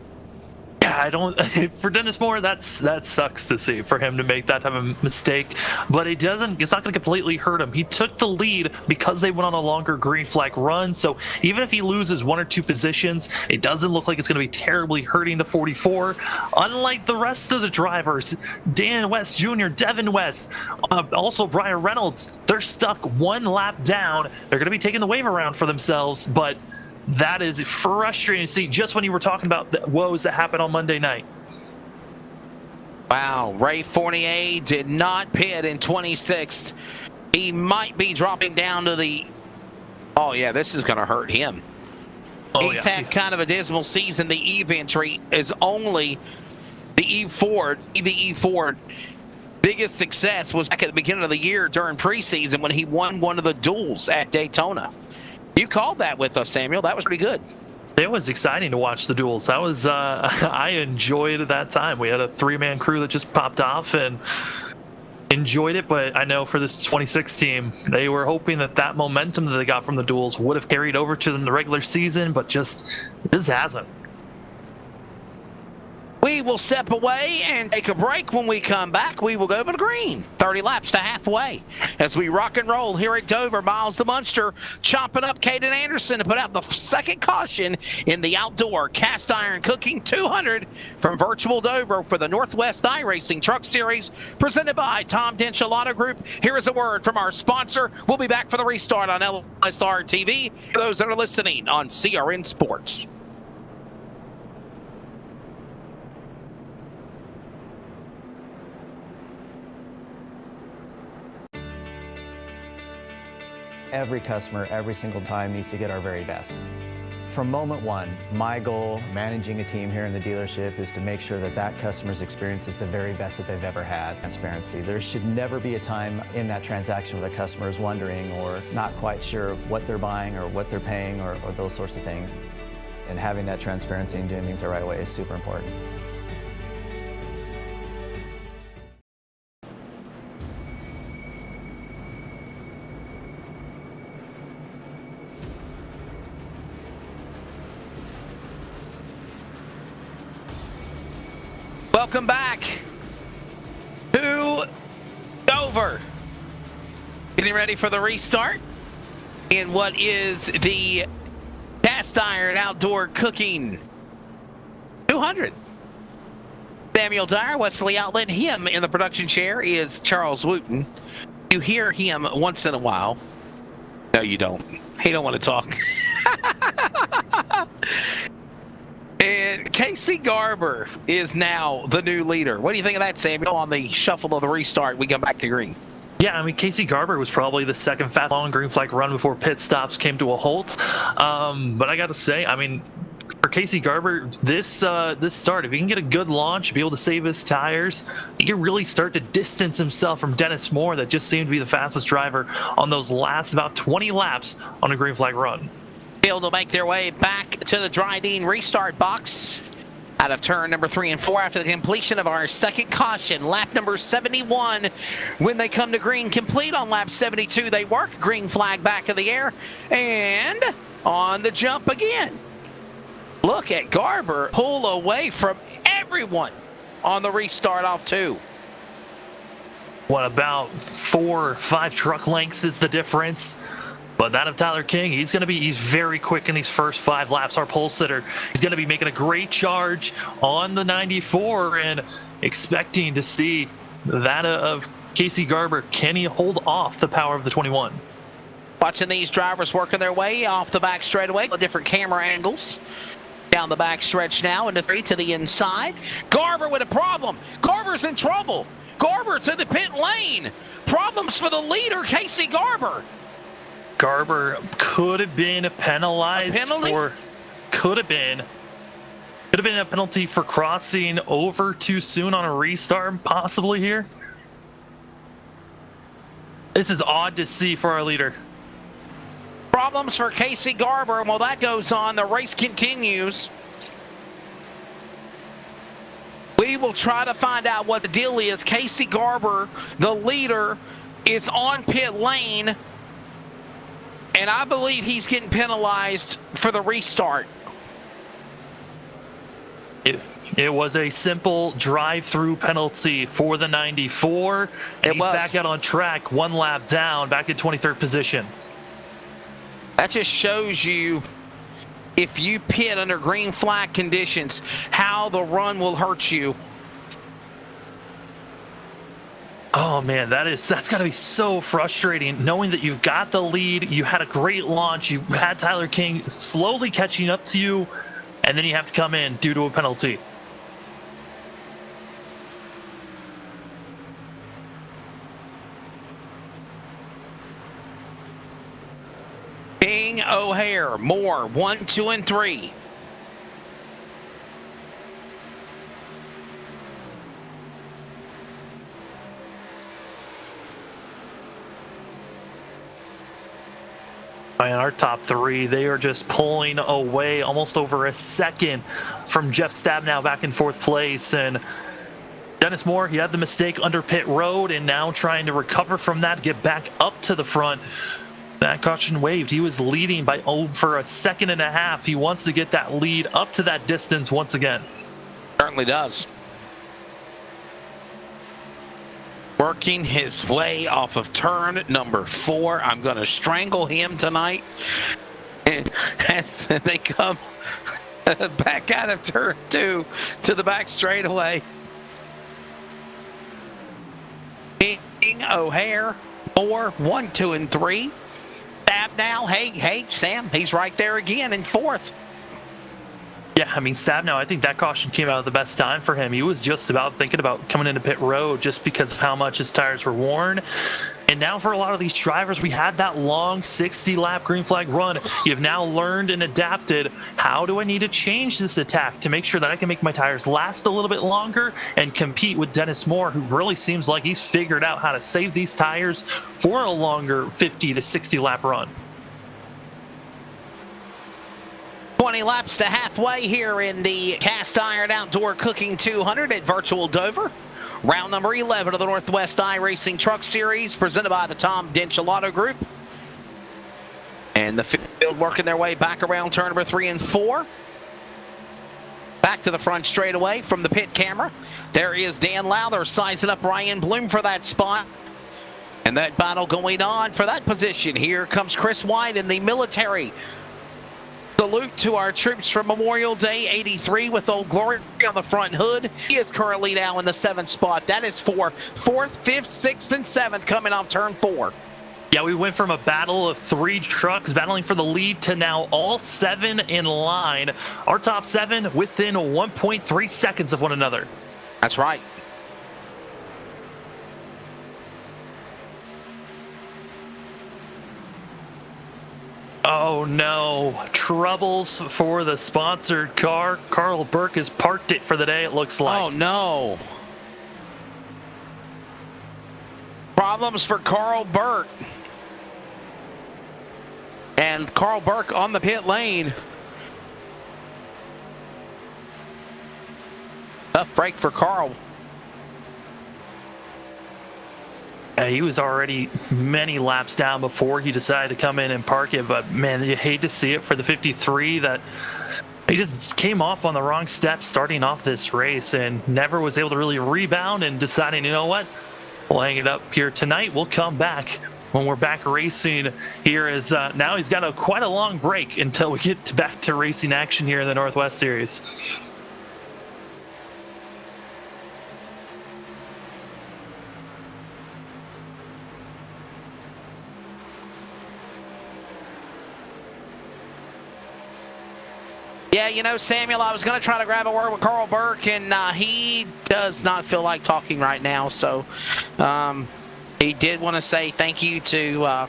Yeah, I don't. For Dennis Moore, that sucks to see for him to make that type of mistake. But it doesn't. It's not going to completely hurt him. He took the lead because they went on a longer green flag run. So even if he loses 1 or 2 positions, it doesn't look like it's going to be terribly hurting the 44. Unlike the rest of the drivers, Dan West Jr., Devin West, also Brian Reynolds, they're stuck 1 lap down. They're going to be taking the wave around for themselves, but that is frustrating to see just when you were talking about the woes that happened on Monday night. Wow, Ray Fournier did not pit in 26. He might be dropping down to the... Oh, yeah, this is going to hurt him. He's had kind of a dismal season. The Eve entry is only the Eve Ford. Biggest success was back at the beginning of the year during preseason when he won one of the duels at Daytona. You called that with us, Samuel. That was pretty good. It was exciting to watch the duels. That was I enjoyed that time. We had a 3-man crew that just popped off and enjoyed it. But I know for this 26 team, they were hoping that momentum that they got from the duels would have carried over to them the regular season, but just hasn't. We will step away and take a break. When we come back, we will go to the green. 30 laps to halfway. As we rock and roll here at Dover, Miles the Munster chopping up Caden Anderson to put out the second caution in the Outdoor Cast Iron Cooking 200 from Virtual Dover for the Northwest iRacing Truck Series, presented by Tom Denchel Auto Group. Here is a word from our sponsor. We'll be back for the restart on LSRTV for those that are listening on CRN Sports. Every customer, every single time, needs to get our very best. From moment one, my goal managing a team here in the dealership is to make sure that customer's experience is the very best that they've ever had. Transparency. There should never be a time in that transaction where the customer is wondering or not quite sure of what they're buying or what they're paying or those sorts of things. And having that transparency and doing things the right way is super important. welcome back to Dover. Getting ready for the restart in what is the cast iron outdoor cooking 200. Samuel Dyer, Wesley Outlet. Him in the production chair is Charles Wooten. You hear him once in a while. No, you don't. He don't want to talk. And Casey Garber is now the new leader. What do you think of that, Samuel, on the shuffle of the restart? We come back to green. Yeah, I mean, Casey Garber was probably the second fastest long green flag run before pit stops came to a halt. But I got to say, I mean, for Casey Garber, this start, if he can get a good launch, be able to save his tires, he can really start to distance himself from Dennis Moore, that just seemed to be the fastest driver on those last about 20 laps on a green flag run. Able to make their way back to the Dryden restart box out of turn number 3 and 4 after the completion of our second caution, lap number 71. When they come to green, complete on lap 72, they work green flag back in the air and on the jump again. Look at Garber pull away from everyone on the restart off 2. What, about 4 or 5 truck lengths is the difference? But that of Tyler King, he's very quick in these first 5 laps. Our pole sitter, he's going to be making a great charge on the 94 and expecting to see that of Casey Garber. Can he hold off the power of the 21? Watching these drivers working their way off the back straightaway, different camera angles. Down the back stretch now into 3 to the inside. Garber with a problem. Garber's in trouble. Garber to the pit lane. Problems for the leader, Casey Garber. Garber could have been penalized, or could have been a penalty for crossing over too soon on a restart, possibly here. This is odd to see for our leader. Problems for Casey Garber, and while that goes on, the race continues. We will try to find out what the deal is. Casey Garber, the leader, is on pit lane. And I believe he's getting penalized for the restart. It was a simple drive-through penalty for the 94. And he's back out on track, 1 lap down, back in 23rd position. That just shows you, if you pit under green flag conditions, how the run will hurt you. Oh man, that's got to be so frustrating, knowing that you've got the lead, you had a great launch, you had Tyler King slowly catching up to you, and then you have to come in due to a penalty. King, O'Hare, Moore, 1, 2, and 3. And our top 3, they are just pulling away almost over a second from Jeff Stabnow back in 4th place. And Dennis Moore, he had the mistake under pit road and now trying to recover from that, get back up to the front. That caution waived. He was leading by for a second and a half. He wants to get that lead up to that distance once again. Certainly does. Working his way off of turn number 4. I'm going to strangle him tonight. And as they come back out of turn 2 to the back straightaway. King, O'Hare, Moore, 1, 2, and 3. Stabnow, hey, Sam, he's right there again in 4th. Yeah, I mean, Stabnow, I think that caution came out at the best time for him. He was just about thinking about coming into pit road just because of how much his tires were worn. And now for a lot of these drivers, we had that long 60-lap green flag run. You've now learned and adapted, how do I need to change this attack to make sure that I can make my tires last a little bit longer and compete with Dennis Moore, who really seems like he's figured out how to save these tires for a longer 50 to 60-lap run. 20 laps to halfway here in the Cast Iron Outdoor Cooking 200 at Virtual Dover. Round number 11 of the Northwest iRacing Truck Series, presented by the Tom Denchel Auto Group. And the field working their way back around turn number 3 and 4. Back to the front straightaway from the pit camera. There is Dan Lowther sizing up Ryan Bloom for that spot. And that battle going on for that position. Here comes Chris White in the military. Salute to our troops from Memorial Day 83 with Old Glory on the front hood. He is currently now in the 7th spot. That is for 4th, 5th, 6th, and 7th coming off turn 4. Yeah, we went from a battle of 3 trucks battling for the lead to now all 7 in line. Our top 7 within 1.3 seconds of one another. That's right. Oh no, troubles for the sponsored car. Carl Burke has parked it for the day, it looks like. Oh no. Problems for Carl Burke. And Carl Burke on the pit lane. Tough break for Carl. He was already many laps down before he decided to come in and park it, but man, you hate to see it for the 53 that he just came off on the wrong step starting off this race and never was able to really rebound, and deciding, you know what, we'll hang it up here tonight. We'll come back when we're back racing here, as now he's got quite a long break until we get back to racing action here in the Northwest Series. Yeah, you know, Samuel, I was going to try to grab a word with Carl Burke, and he does not feel like talking right now. So he did want to say thank you to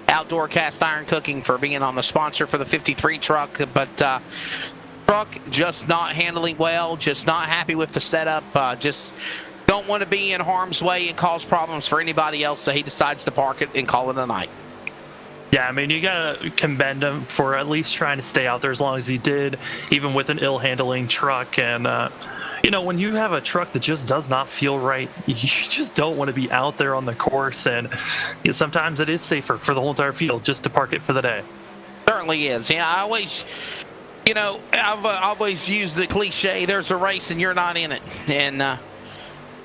Outdoor Cast Iron Cooking for being on the sponsor for the 53 truck. But truck just not handling well, just not happy with the setup, just don't want to be in harm's way and cause problems for anybody else. So he decides to park it and call it a night. Yeah, I mean, you gotta commend him for at least trying to stay out there as long as he did, even with an ill-handling truck. And you know, when you have a truck that just does not feel right, you just don't want to be out there on the course. And sometimes it is safer for the whole entire field just to park it for the day. Certainly is. Yeah, I always, you know, I've always used the cliche: "There's a race and you're not in it." And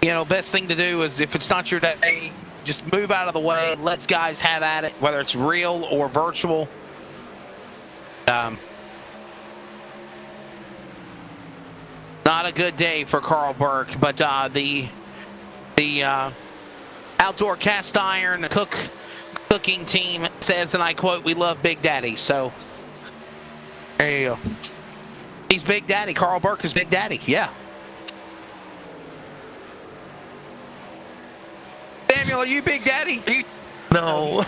you know, best thing to do is, if it's not your day, just move out of the way. Let's guys have at it, whether it's real or virtual. Not a good day for Carl Burke, but the Outdoor Cast Iron cooking team says, and I quote, "We love Big Daddy." So there you go. He's Big Daddy. Carl Burke is Big Daddy. Yeah. Samuel, are you Big Daddy? No.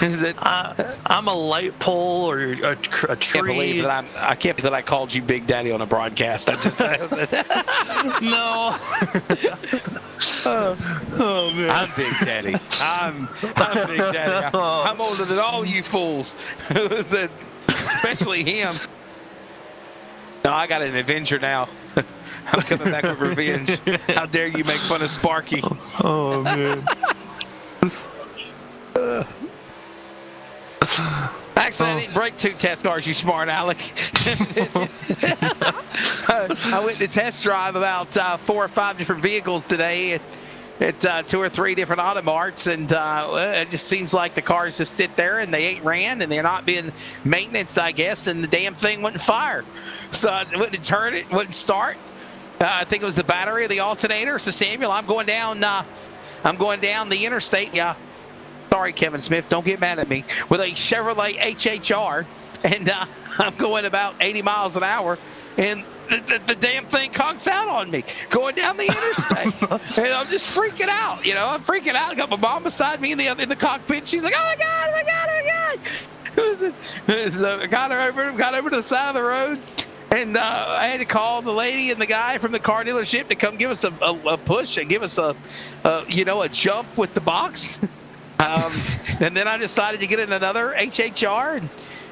Is it? I'm a light pole or a tree. I can't believe that I called you Big Daddy on a broadcast. I just No. Oh man. I'm Big Daddy. I'm Big Daddy. I'm older than all you fools. Especially him. No, I got an Avenger now. I'm coming back with revenge. How dare you make fun of Sparky? Oh man. Actually, I didn't break 2 test cars, you smart Alec. I went to test drive about 4 or 5 different vehicles today at 2 or 3 different automarts, and it just seems like the cars just sit there and they ain't ran and they're not being maintenanced, I guess, and the damn thing wouldn't fire. So I wouldn't turn it, wouldn't start. I think it was the battery or the alternator. So Samuel, I'm going down the interstate. Yeah. Sorry, Kevin Smith, don't get mad at me. With a Chevrolet HHR, and I'm going about 80 miles an hour, and the damn thing conks out on me going down the interstate. And I'm just freaking out. You know, I'm freaking out. I got my mom beside me in the cockpit. She's like, "Oh my God, oh my God, oh my God." So I got over to the side of the road. And I had to call the lady and the guy from the car dealership to come give us a push and give us a jump with the box. And then I decided to get in another HHR, and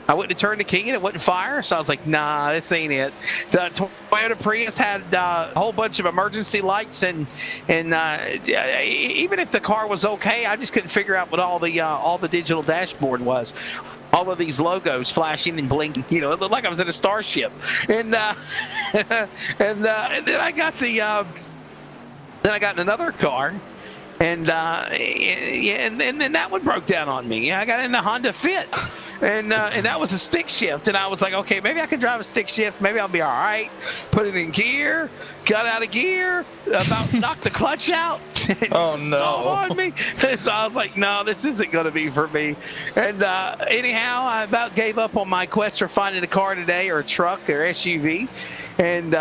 I went to turn the key and it wouldn't fire. So I was like, nah, this ain't it. So Toyota Prius had a whole bunch of emergency lights, and even if the car was okay, I just couldn't figure out what all the digital dashboard was. all of these logos flashing and blinking. You know, it looked like I was in a starship. And and then I got then I got in another car. And then that one broke down on me. I got in the Honda Fit, and that was a stick shift. And I was like, okay, maybe I can drive a stick shift. Maybe I'll be all right. Put it in gear, got out of gear, about knocked the clutch out. Oh no! On me. So I was like, no, this isn't going to be for me. And anyhow, I about gave up on my quest for finding a car today, or a truck, or SUV, and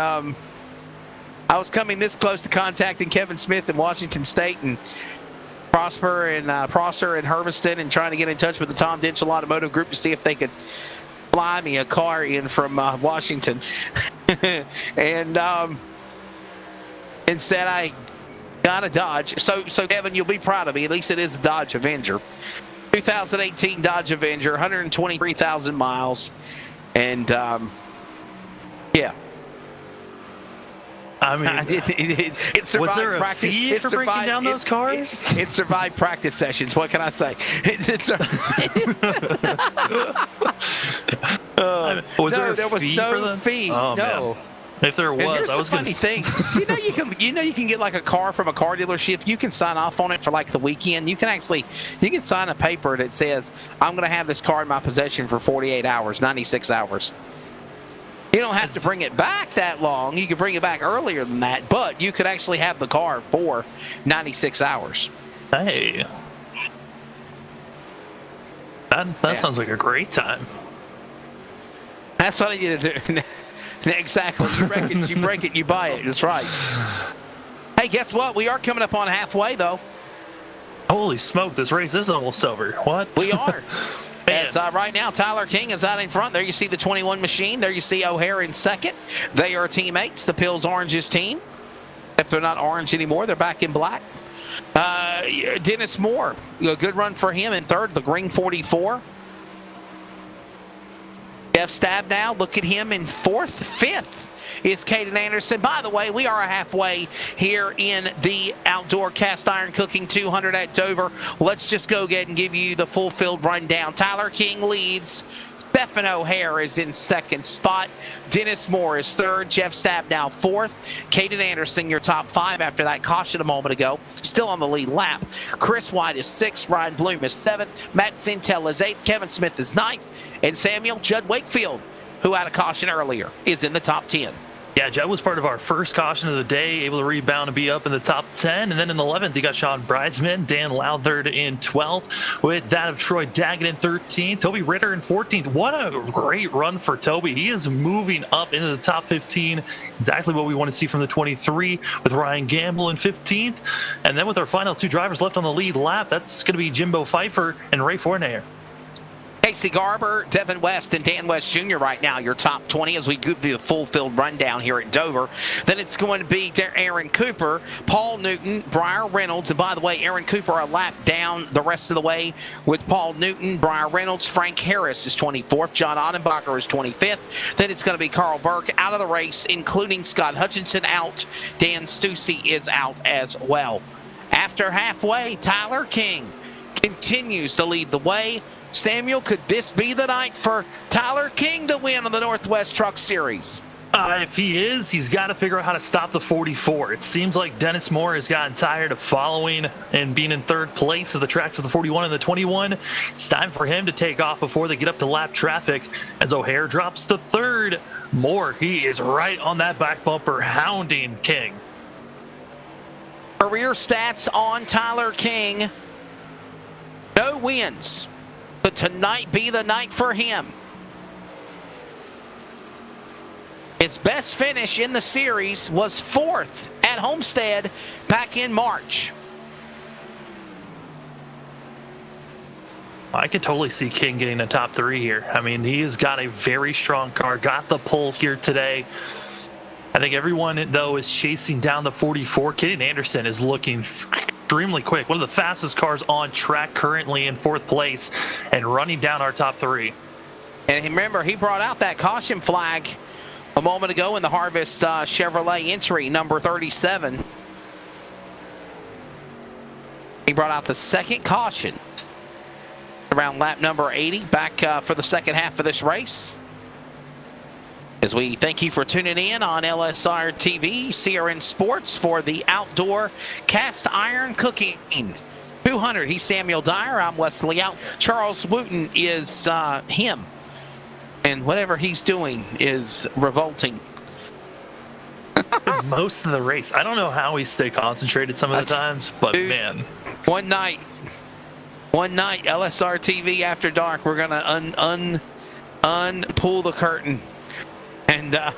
I was coming this close to contacting Kevin Smith in Washington State and Prosser and Hermiston, and trying to get in touch with the Tom Denchel Automotive Group to see if they could fly me a car in from Washington. And instead I got a Dodge. So Kevin, you'll be proud of me. At least it is a Dodge Avenger. 2018 Dodge Avenger, 123,000 miles. And yeah. I mean, it survived was there a practice. fee for breaking down those cars? It survived practice sessions. What can I say? There was no fee. Oh, no. Man. If there was, and here's I was the funny thing. You can get like a car from a car dealership. You can sign off on it for like the weekend. You can sign a paper that says, I'm going to have this car in my possession for 48 hours, 96 hours. You don't have to bring it back that long. You can bring it back earlier than that, but you could actually have the car for 96 hours. Hey. That sounds like a great time. That's what I need to do. Exactly. You break it, you buy it. That's right. Hey, guess what? We are coming up on halfway, though. Holy smoke, this race is almost over. What? We are. As right now, Tyler King is out in front. There you see the 21 machine. There you see O'Hare in second. They are teammates, the Pills Oranges team. If they're not orange anymore, they're back in black. Dennis Moore, a good run for him in third, the green 44. Jeff Stabnow, look at him in fourth. Fifth is Caden Anderson. By the way, we are halfway here in the outdoor cast iron cooking 200 at Dover. Let's just go ahead and give you the full field rundown. Tyler King leads. Stephen O'Hare is in second spot. Dennis Moore is third. Jeff Stabnow fourth. Caden Anderson, your top five after that caution a moment ago. Still on the lead lap. Chris White is sixth. Ryan Bloom is seventh. Matt Sintel is eighth. Kevin Smith is ninth. And Samuel Judd Wakefield, who had a caution earlier, is in the top 10. Yeah, Judd was part of our first caution of the day, able to rebound and be up in the top 10. And then in 11th, you got Sean Bridesman, Dan Lowthard in 12th, with that of Troy Daggett in 13th, Toby Ritter in 14th. What a great run for Toby. He is moving up into the top 15, exactly what we want to see from the 23, with Ryan Gamble in 15th. And then with our final two drivers left on the lead lap, that's going to be Jimbo Pfeiffer and Ray Fournier. Casey Garber, Devin West, and Dan West Jr. right now, your top 20 as we go through the full field rundown here at Dover. Then it's going to be Aaron Cooper, Paul Newton, Briar Reynolds. And by the way, Aaron Cooper a lap down the rest of the way with Paul Newton, Briar Reynolds. Frank Harris is 24th. John Ottenbacher is 25th. Then it's going to be Carl Burke out of the race, including Scott Hutchinson out. Dan Stussy is out as well. After halfway, Tyler King continues to lead the way. Samuel, could this be the night for Tyler King to win on the Northwest Truck Series? If he is, he's got to figure out how to stop the 44. It seems like Dennis Moore has gotten tired of following and being in third place of the tracks of the 41 and the 21. It's time for him to take off before they get up to lap traffic as O'Hare drops to third. Moore, he is right on that back bumper, hounding King. Career stats on Tyler King. No wins. But tonight be the night for him. His best finish in the series was fourth at Homestead back in March. I could totally see King getting a top three here. I mean, he has got a very strong car, got the pole here today. I think everyone, though, is chasing down the 44. Caden Anderson is looking extremely quick. One of the fastest cars on track currently in fourth place and running down our top three. And remember, he brought out that caution flag a moment ago in the Harvest Chevrolet entry, number 37. He brought out the second caution. around lap number 80, back for the second half of this race. As we thank you for tuning in on LSRTV, CRN Sports for the outdoor cast iron cooking. 200, he's Samuel Dyer, I'm Wesley Out. Charles Wooten is him. And whatever he's doing is revolting. Most of the race. I don't know how he stay concentrated some of the times, but dude, man. One night, LSRTV After Dark, we're going to unpull the curtain. And all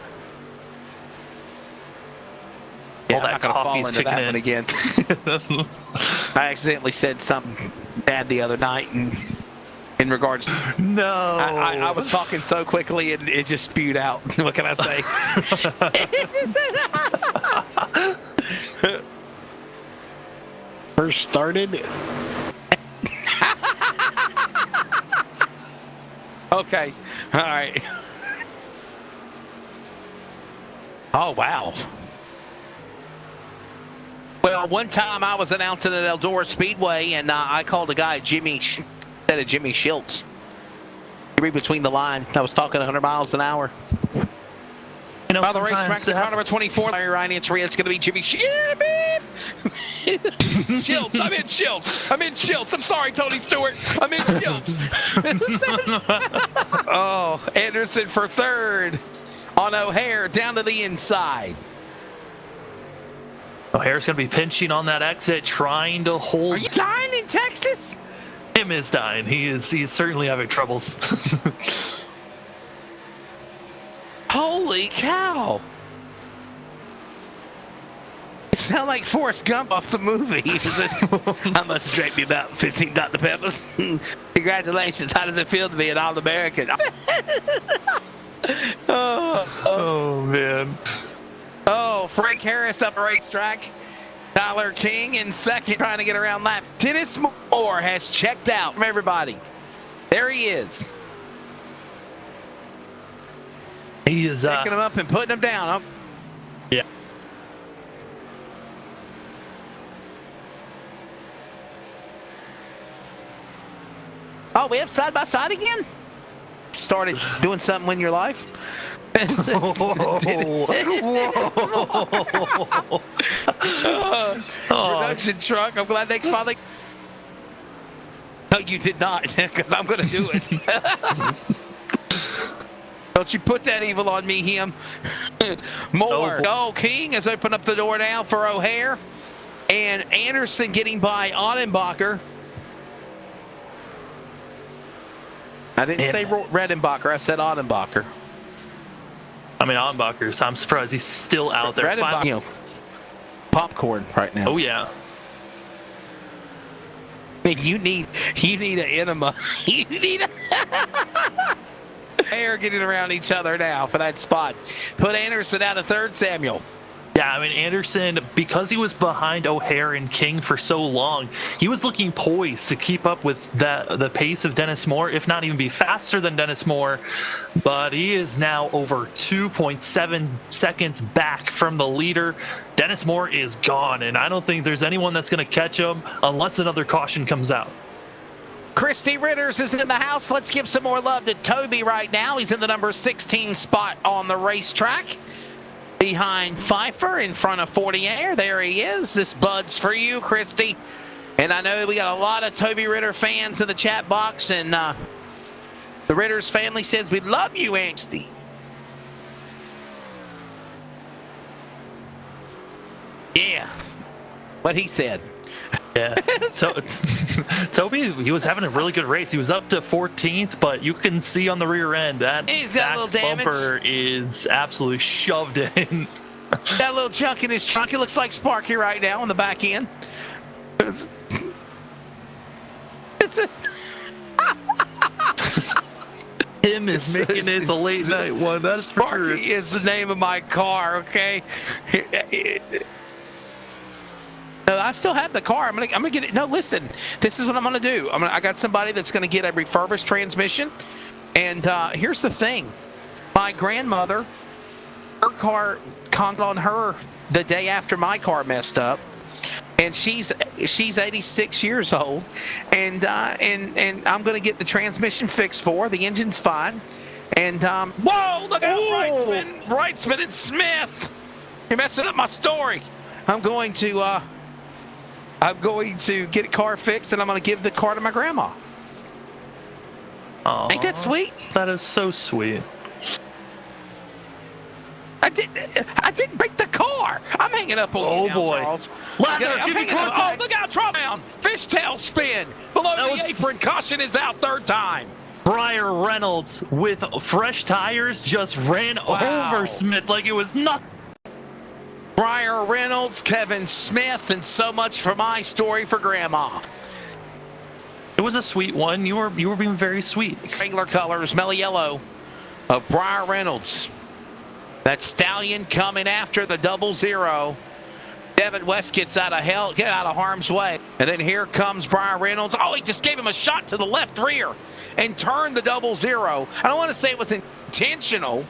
that coffee's kicking in again. I accidentally said something bad the other night in regards. No, I was talking so quickly and it just spewed out. What can I say? First started. Okay, all right. Oh, wow. Well, one time I was announcing at Eldora Speedway, and I called a guy Jimmy instead of Jimmy Schiltz. You read between the line. I was talking 100 miles an hour. You know, by the racetrack, the car number 24, Larry Ryan entry, it's going to be Jimmy Schiltz. I'm in Schiltz. I'm sorry, Tony Stewart. I'm in Schiltz. Oh, Anderson for third. On O'Hare, down to the inside. O'Hare's going to be pinching on that exit, trying to hold. Are you dying in Texas? Him is dying. He's certainly having troubles. Holy cow. It sounds like Forrest Gump off the movie. I must have drank me about 15 Dr. Peppers. Congratulations. How does it feel to be an All-American? Oh, man. Oh, Frank Harris up the racetrack. Tyler King in second, trying to get around lap. Dennis Moore has checked out from everybody. There he is. He is picking him up and putting him down. Yeah. Oh, we have side by side again? Started doing something in your life? Production truck. I'm glad they finally. No, you did not, because I'm going to do it. Don't you put that evil on me, him. More. Oh, King has opened up the door now for O'Hare. And Anderson getting by Ottenbacher. I didn't say Redenbacher. I said Ottenbacher. I mean, Ottenbacher, so I'm surprised he's still out there. Redenbacher, you know, popcorn right now. Oh, yeah. I mean, you need an enema. You need a... They're getting around each other now for that spot. Put Anderson out of third, Samuel. Yeah, I mean, Anderson, because he was behind O'Hare and King for so long, he was looking poised to keep up with the pace of Dennis Moore, if not even be faster than Dennis Moore. But he is now over 2.7 seconds back from the leader. Dennis Moore is gone, and I don't think there's anyone that's going to catch him unless another caution comes out. Christy Ritters is in the house. Let's give some more love to Toby right now. He's in the number 16 spot on the racetrack. Behind Pfeiffer, in front of 40 Air. There he is. This Bud's for you, Christy. And I know we got a lot of Toby Ritter fans in the chat box, and the Ritters family says we love you, Angsty. Yeah, what he said. Yeah, so Toby, he was having a really good race. He was up to 14th, but you can see on the rear end that he's got a little damage. Bumper is absolutely shoved in. Got a little junk in his trunk. It looks like Sparky right now on the back end. Him is making it the late night one. That's Sparky for sure. is the name of my car. Okay. No, I still have the car. I'm gonna get it. No, listen. This is what I'm gonna do. I got somebody that's gonna get a refurbished transmission. And here's the thing. My grandmother, her car conned on her the day after my car messed up. and she's 86 years old, and I'm going to get the transmission fixed for her. The engine's fine, and whoa, look out, Wrightsman and Smith, you're messing up my story. I'm going to get a car fixed, and I'm going to give the car to my grandma. Aww, ain't that sweet? That is so sweet. I didn't break the car. I'm hanging up on you now, boy. Charles. Lather, I'm give me hanging up. context. Oh, look out, drop down. Fishtail spin. Below That the was- apron. Caution is out, third time. Briar Reynolds with fresh tires just ran Wow. over Smith like it was nothing. Briar Reynolds, Kevin Smith, and so much for my story for Grandma. It was a sweet one. You were being very sweet. Regular colors, mellow yellow of Briar Reynolds. That stallion coming after the 0-0. Devin West gets out of harm's way. And then here comes Brian Reynolds. Oh, he just gave him a shot to the left rear and turned the 0-0. I don't want to say it was intentional.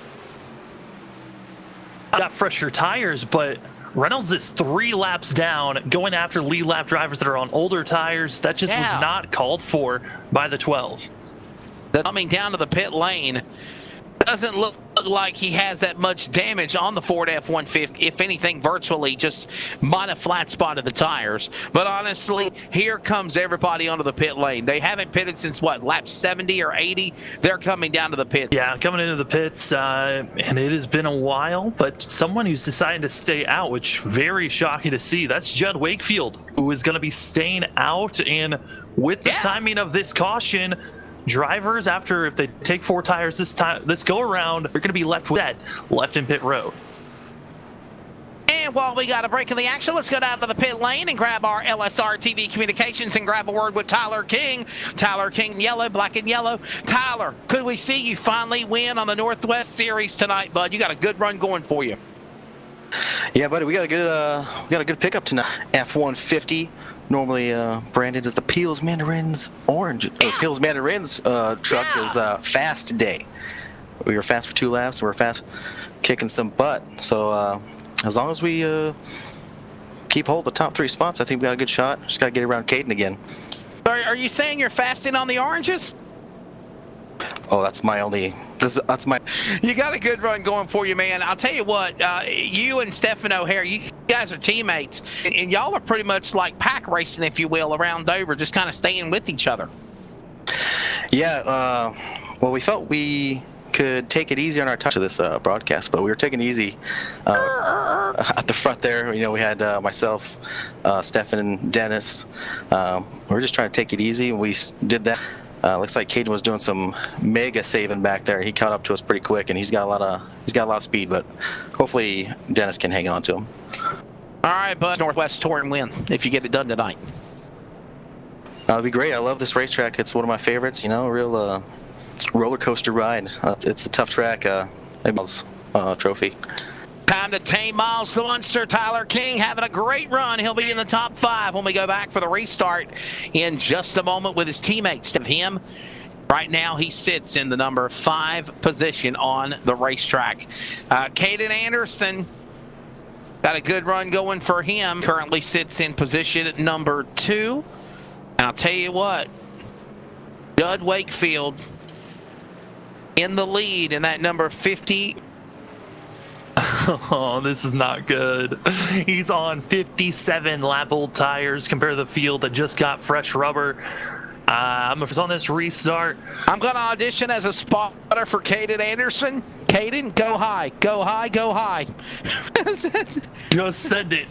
Got fresher tires, but Reynolds is 3 laps down, going after lead lap drivers that are on older tires. That just was not called for by the 12. Coming down to the pit lane. Doesn't look like he has that much damage on the Ford F-150. If anything, virtually just might have flat spotted the tires. But honestly, here comes everybody onto the pit lane. They haven't pitted since what, lap 70 or 80? They're coming down to the pit. Yeah, coming into the pits, and it has been a while, but someone who's decided to stay out, which very shocking to see. That's Judd Wakefield, who is going to be staying out. And with the timing of this caution, drivers, if they take 4 tires this go around, they're going to be left with that left in pit road. And while we got a break in the action, let's go down to the pit lane and grab our LSRTV communications and grab a word with Tyler King. Tyler King, yellow, black and yellow. Tyler, could we see you finally win on the Northwest Series tonight, bud? You got a good run going for you. Yeah, buddy, we got a good pickup tonight. F-150. Normally branded as the Peels Mandarins Orange. Peels Mandarins truck is fast today. We were fast for 2 laps. We were fast kicking some butt. So as long as we keep hold of the top 3 spots, I think we got a good shot. Just got to get around Caden again. Are you saying you're fasting on the oranges? Oh, that's my only. That's my. You got a good run going for you, man. I'll tell you what, you and Stephen O'Hare, you guys are teammates, and y'all are pretty much like pack racing, if you will, around Dover, just kind of staying with each other. Yeah, well, we felt we could take it easy on our touch of this broadcast, but we were taking it easy at the front there. You know, we had myself, Stephen, and Dennis. We were just trying to take it easy, and we did that. Looks like Caden was doing some mega saving back there. He caught up to us pretty quick, and he's got a lot of speed. But hopefully Dennis can hang on to him. All right, bud. Northwest Tour and win if you get it done tonight. It'd be great. I love this racetrack. It's one of my favorites. You know, a real roller coaster ride. It's a tough track. Trophy. Time to tame Miles the Monster. Tyler King having a great run. He'll be in the top 5 when we go back for the restart in just a moment with his teammates. Of him, right now he sits in the number 5 position on the racetrack. Caden Anderson got a good run going for him. Currently sits in position at number 2. And I'll tell you what, Judd Wakefield in the lead in that number 50. Oh, this is not good. He's on 57 lap old tires compared to the field that just got fresh rubber. I'm on this restart. I'm going to audition as a spotter for Caden Anderson. Caden, go high, go high, go high. Just send it.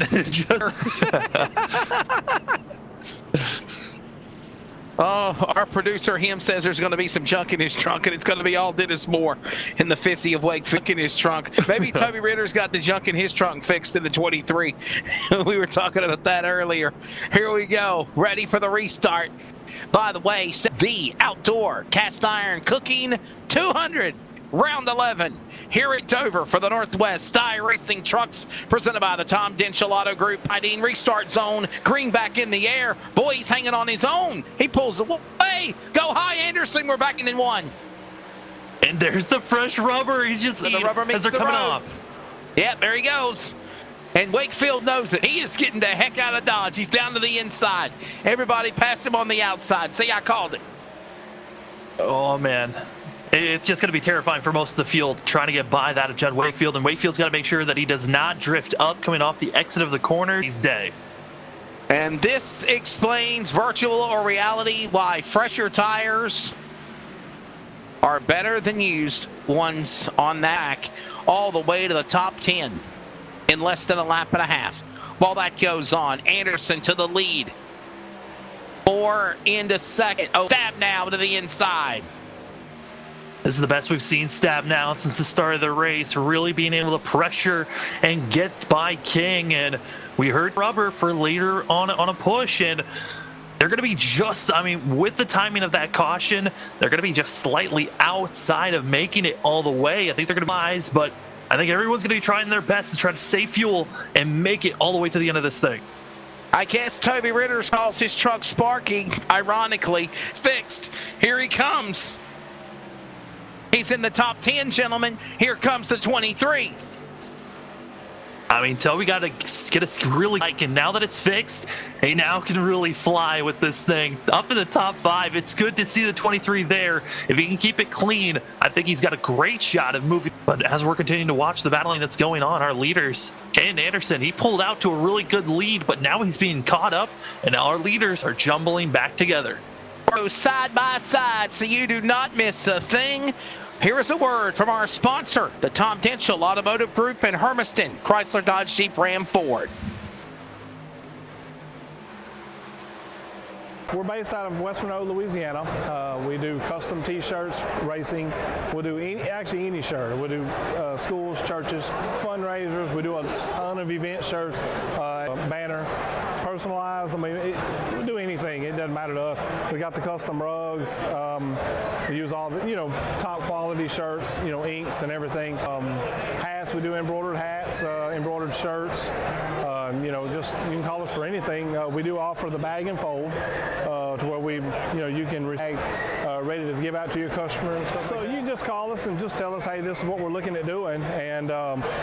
Oh, our producer, him, says there's going to be some junk in his trunk, and it's going to be all Dennis Moore in the 50 of Wakefield in his trunk. Maybe Toby Ritter's got the junk in his trunk fixed in the 23. We were talking about that earlier. Here we go, ready for the restart. By the way, the Outdoor Cast Iron Cooking 200. Round 11 here at Dover for the Northwest iRacing Trucks, presented by the Tom Denchel Auto Group. Ideen restart zone, green back in the air. Boy, he's hanging on his own. He pulls away. Go high, Anderson. We're backing in 1. And there's the fresh rubber. He's just the rubber meets as they're the coming road. off. Yep, there he goes. And Wakefield knows it. He is getting the heck out of Dodge. He's down to the inside. Everybody pass him on the outside. See, I called it. Oh, man. It's just going to be terrifying for most of the field trying to get by that of Judd Wakefield. And Wakefield's got to make sure that he does not drift up coming off the exit of the corner. He's dead. And this explains, virtual or reality, why fresher tires are better than used ones on that all the way to the top 10 in less than a lap and a half. While that goes on, Anderson to the lead. 4 into second. Oh, stab now to the inside. This is the best we've seen Stab now since the start of the race, really being able to pressure and get by King. And we heard rubber for later on a push, and they're going to be just, I mean, with the timing of that caution, they're going to be just slightly outside of making it all the way. I think they're going to be eyes, but I think everyone's going to be trying their best to try to save fuel and make it all the way to the end of this thing. I guess Toby Ritter calls his truck Sparky, ironically, fixed. Here he comes. He's in the top 10, gentlemen. Here comes the 23. I mean, Toby got to get us really like, and now that it's fixed, he now can really fly with this thing. Up in the top 5, it's good to see the 23 there. If he can keep it clean, I think he's got a great shot of moving. But as we're continuing to watch the battling that's going on, our leaders, Shane Anderson, he pulled out to a really good lead, but now he's being caught up, and our leaders are jumbling back together. Side by side, so you do not miss a thing. Here is a word from our sponsor, the Tom Denchel Automotive Group in Hermiston, Chrysler, Dodge, Jeep, Ram, Ford. We're based out of West Monroe, Louisiana. We do custom T-shirts, racing. We'll do any shirt. We'll do schools, churches, fundraisers. We do a ton of event shirts, banner, personalized. I mean, we do anything. It doesn't matter to us. We got the custom rugs. We use all the, top quality shirts, inks and everything. Hats, we do embroidered hats, embroidered shirts. Just you can call us for anything. We do offer the bag and fold to where we, you can receive ready to give out to your customer and stuff. So you just call us and just tell us, hey, this is what we're looking at doing, and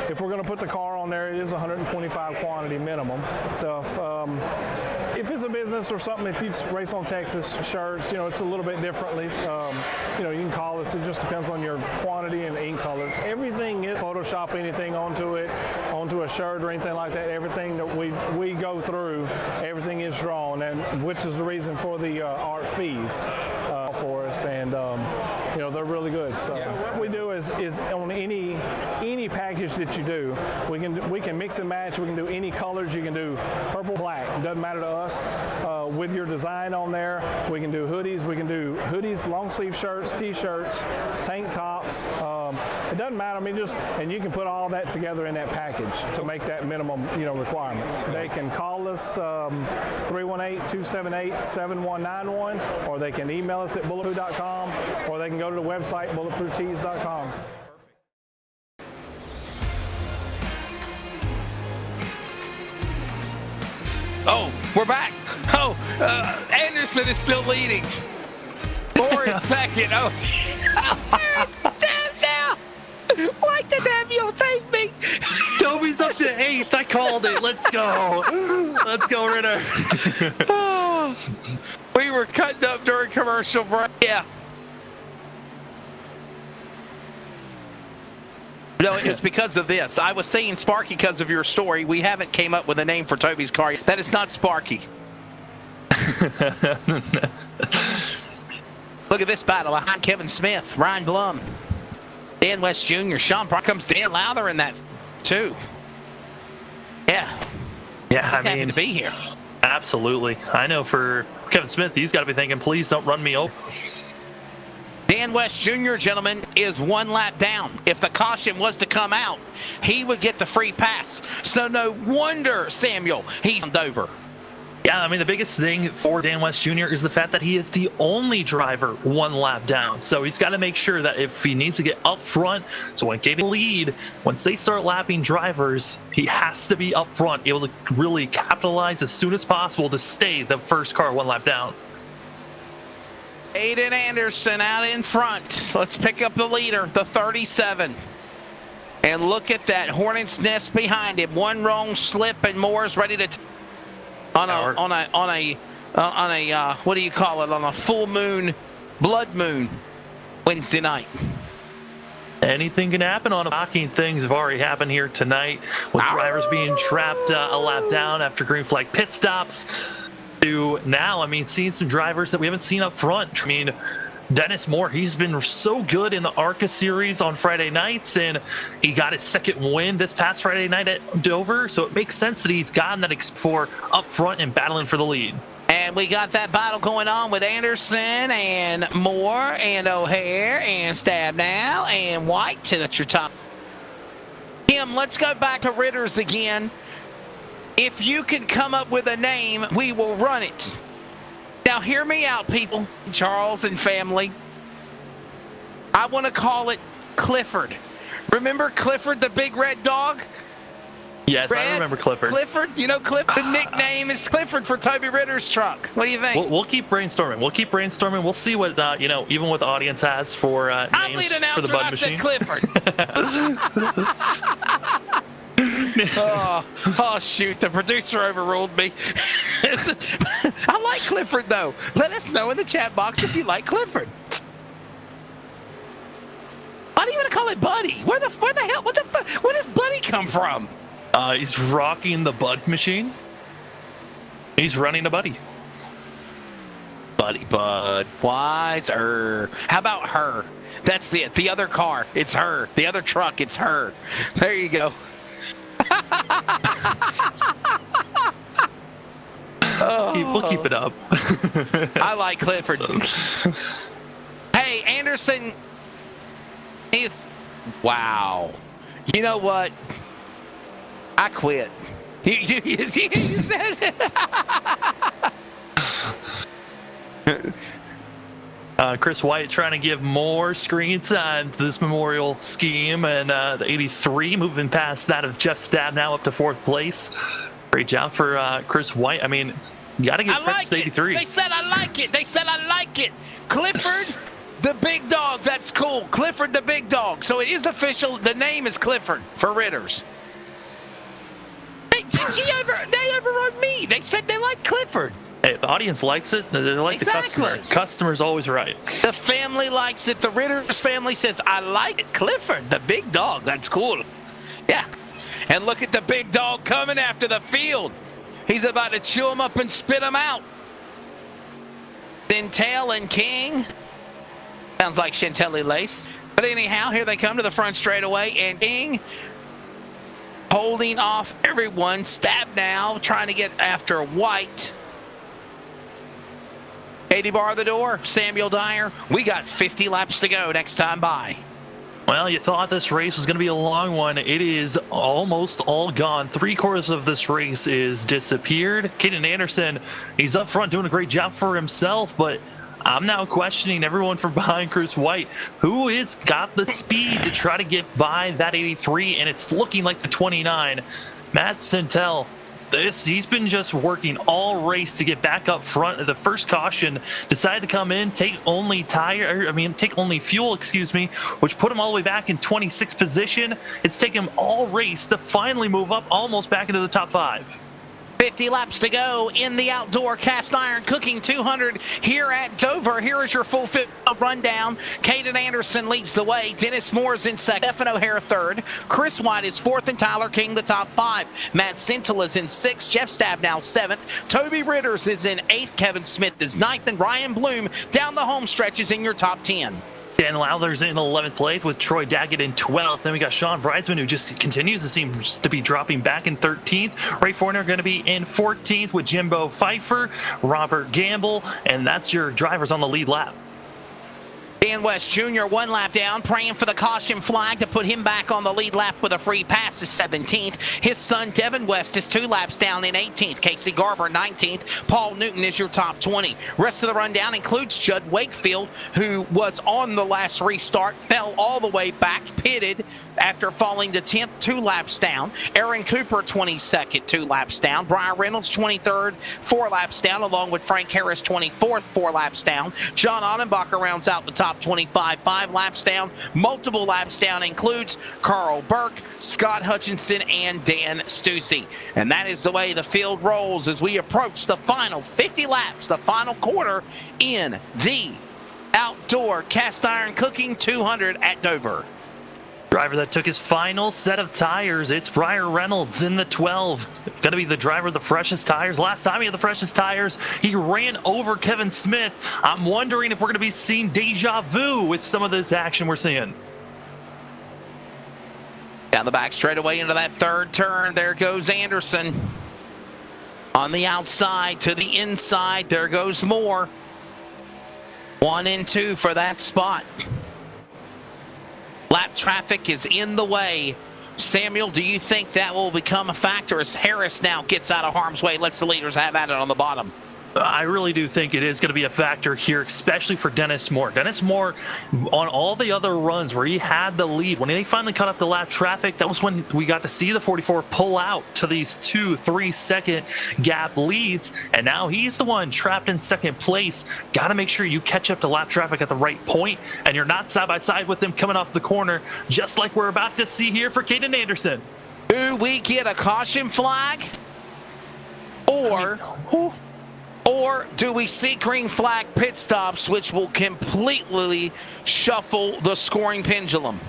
if we're going to put the car on there, it is 125 quantity minimum stuff. If it's a business or something, if you race on Texas shirts, it's a little bit differently. You can call us. It just depends on your quantity and ink color. Everything is Photoshop anything onto it, onto a shirt or anything like that. Everything that we go through, everything is drawn, and which is the reason for the art fees for us, and they're really good. So what we do is on any package that you do, we can mix and match. We can do any colors. You can do purple, black. It doesn't matter to us. With your design on there, we can do hoodies. We can do hoodies, long sleeve shirts, T-shirts, tank tops. It doesn't matter. I mean, and you can put all that together in that package to make that minimum, requirements. They can call us 318-278-7191, or they can email us at bulletproof.com, or they can go to the website bulletprooftees.com. Oh, we're back. Oh, Anderson is still leading. 4 is second. Oh, it's Stab now. Why does Samuel save me? Toby's up to 8th. I called it. Let's go. Let's go, Ritter. Oh, we were cutting up during commercial break. Yeah. No, it's because of this. I was saying Sparky because of your story. We haven't came up with a name for Toby's car. That is not Sparky. Look at this battle behind Kevin Smith, Ryan Blum, Dan West Jr., Sean Brock. Comes Dan Lowther in that too. Yeah. Yeah, He's happy to be here. Absolutely. I know for Kevin Smith, he's got to be thinking, please don't run me over. Dan West Jr., gentlemen, is 1 lap down. If the caution was to come out, he would get the free pass. So no wonder, Samuel, he's over. Yeah, I mean, the biggest thing for Dan West Jr. is the fact that he is the only driver 1 lap down. So he's got to make sure that if he needs to get up front, so when getting lead, once they start lapping drivers, he has to be up front, able to really capitalize as soon as possible to stay the first car 1 lap down. Aiden Anderson out in front. Let's pick up the leader, the 37. And look at that hornet's nest behind him. One wrong slip and Moore's ready to on a what do you call it? On a full moon, blood moon, Wednesday night. Anything can happen on a shocking things have already happened here tonight with drivers being trapped a lap down after green flag pit stops to now, I mean, seeing some drivers that we haven't seen up front. I mean, Dennis Moore, he's been so good in the ARCA series on Friday nights, and he got his second win this past Friday night at Dover, so it makes sense that he's gotten that for up front and battling for the lead. And we got that battle going on with Anderson and Moore and O'Hare and Stabnow and White to your top. Kim, let's go back to Ritter's again. If you can come up with a name, we will run it. Now hear me out, people, Charles and family. I want to call it Clifford. Remember Clifford, the big red dog? Yes, I remember Clifford. Clifford, you know Clifford. The nickname is Clifford for Toby Ritter's truck. What do you think? We'll keep brainstorming. We'll see what even what the audience has for names for the Bud Machine. Clifford. oh shoot! The producer overruled me. I like Clifford though. Let us know in the chat box if you like Clifford. Why do you want to call it Buddy? Where the hell? Where does Buddy come from? He's rocking the Bud Machine. He's running a Buddy. Buddy Bud. Wiser. How about her? That's the other car. It's her. The other truck. It's her. There you go. We'll keep it up. I like Clifford. Hey, Anderson. Wow. You know what? I quit. Chris White trying to give more screen time to this memorial scheme, and the 83 moving past that of Jeff Stab now up to 4th place. Great job for Chris White. I mean, you got to give credit to 83. They said I like it. Clifford, the big dog. That's cool. Clifford, the big dog. So it is official. The name is Clifford for Ritters. They overrode me. They said they like Clifford. Hey, if the audience likes it, they like the customer. Customer's always right. The family likes it. The Ritters family says, I like it. Clifford, the big dog. That's cool. Yeah. And look at the big dog coming after the field. He's about to chew him up and spit him out. Chantel and King. Sounds like Chantelli Lace. But anyhow, here they come to the front straightaway. And King holding off everyone. Stab now, trying to get after White. 80 bar the door, Samuel Dyer. We got 50 laps to go next time by. Well, you thought this race was going to be a long one. It is almost all gone. 3/4 of this race is disappeared. Caden Anderson, he's up front doing a great job for himself, but I'm now questioning everyone from behind Chris White. Who has got the speed to try to get by that 83, and it's looking like the 29. Matt Centel. He's been just working all race to get back up front. The first caution decided to come in, take only fuel, which put him all the way back in 26th position. It's taken him all race to finally move up almost back into the top 5. 50 laps to go in the outdoor cast iron cooking 200 here at Dover. Here is your full fit rundown. Caden Anderson leads the way. Dennis Moore's in second. Stephen O'Hare third. Chris White is fourth, and Tyler King the top 5. Matt Sintel is in 6th. Jeff Stabnow 7th. Toby Ritters is in 8th. Kevin Smith is 9th. And Ryan Bloom down the home stretch is in your top 10. Dan Lowther's in 11th place with Troy Daggett in 12th. Then we got Sean Bridesman, who just continues to seem to be dropping back in 13th. Ray Forner going to be in 14th with Jimbo Pfeiffer, Robert Gamble, and that's your drivers on the lead lap. Dan West Jr. 1 lap down, praying for the caution flag to put him back on the lead lap with a free pass is 17th. His son Devin West is 2 laps down in 18th. Casey Garber 19th. Paul Newton is your top 20. Rest of the rundown includes Judd Wakefield, who was on the last restart, fell all the way back, pitted after falling to 10th, 2 laps down. Aaron Cooper 22nd, 2 laps down. Brian Reynolds 23rd, 4 laps down, along with Frank Harris 24th, 4 laps down. John Annenbacher rounds out the top top 25. 5 laps down, multiple laps down includes Carl Burke, Scott Hutchinson, and Dan Stussy. And that is the way the field rolls as we approach the final 50 laps, the final quarter in the outdoor cast iron cooking 200 at Dover. Driver that took his final set of tires, it's Briar Reynolds in the 12. Going to be the driver of the freshest tires. Last time he had the freshest tires, he ran over Kevin Smith. I'm wondering if we're going to be seeing deja vu with some of this action we're seeing. Down the back straightaway into that third turn, there goes Anderson. On the outside to the inside, there goes Moore. 1 and 2 for that spot. Lap traffic is in the way. Samuel, do you think that will become a factor as Harris now gets out of harm's way, lets the leaders have at it on the bottom? I really do think it is going to be a factor here, especially for Dennis Moore. Dennis Moore, on all the other runs where he had the lead, when they finally cut up the lap traffic, that was when we got to see the 44 pull out to these 2-3 second gap leads. And now he's the one trapped in second place. Got to make sure you catch up to lap traffic at the right point, and you're not side by side with him coming off the corner, just like we're about to see here for Caden Anderson. Do we get a caution flag? Or do we see green flag pit stops, which will completely shuffle the scoring pendulum?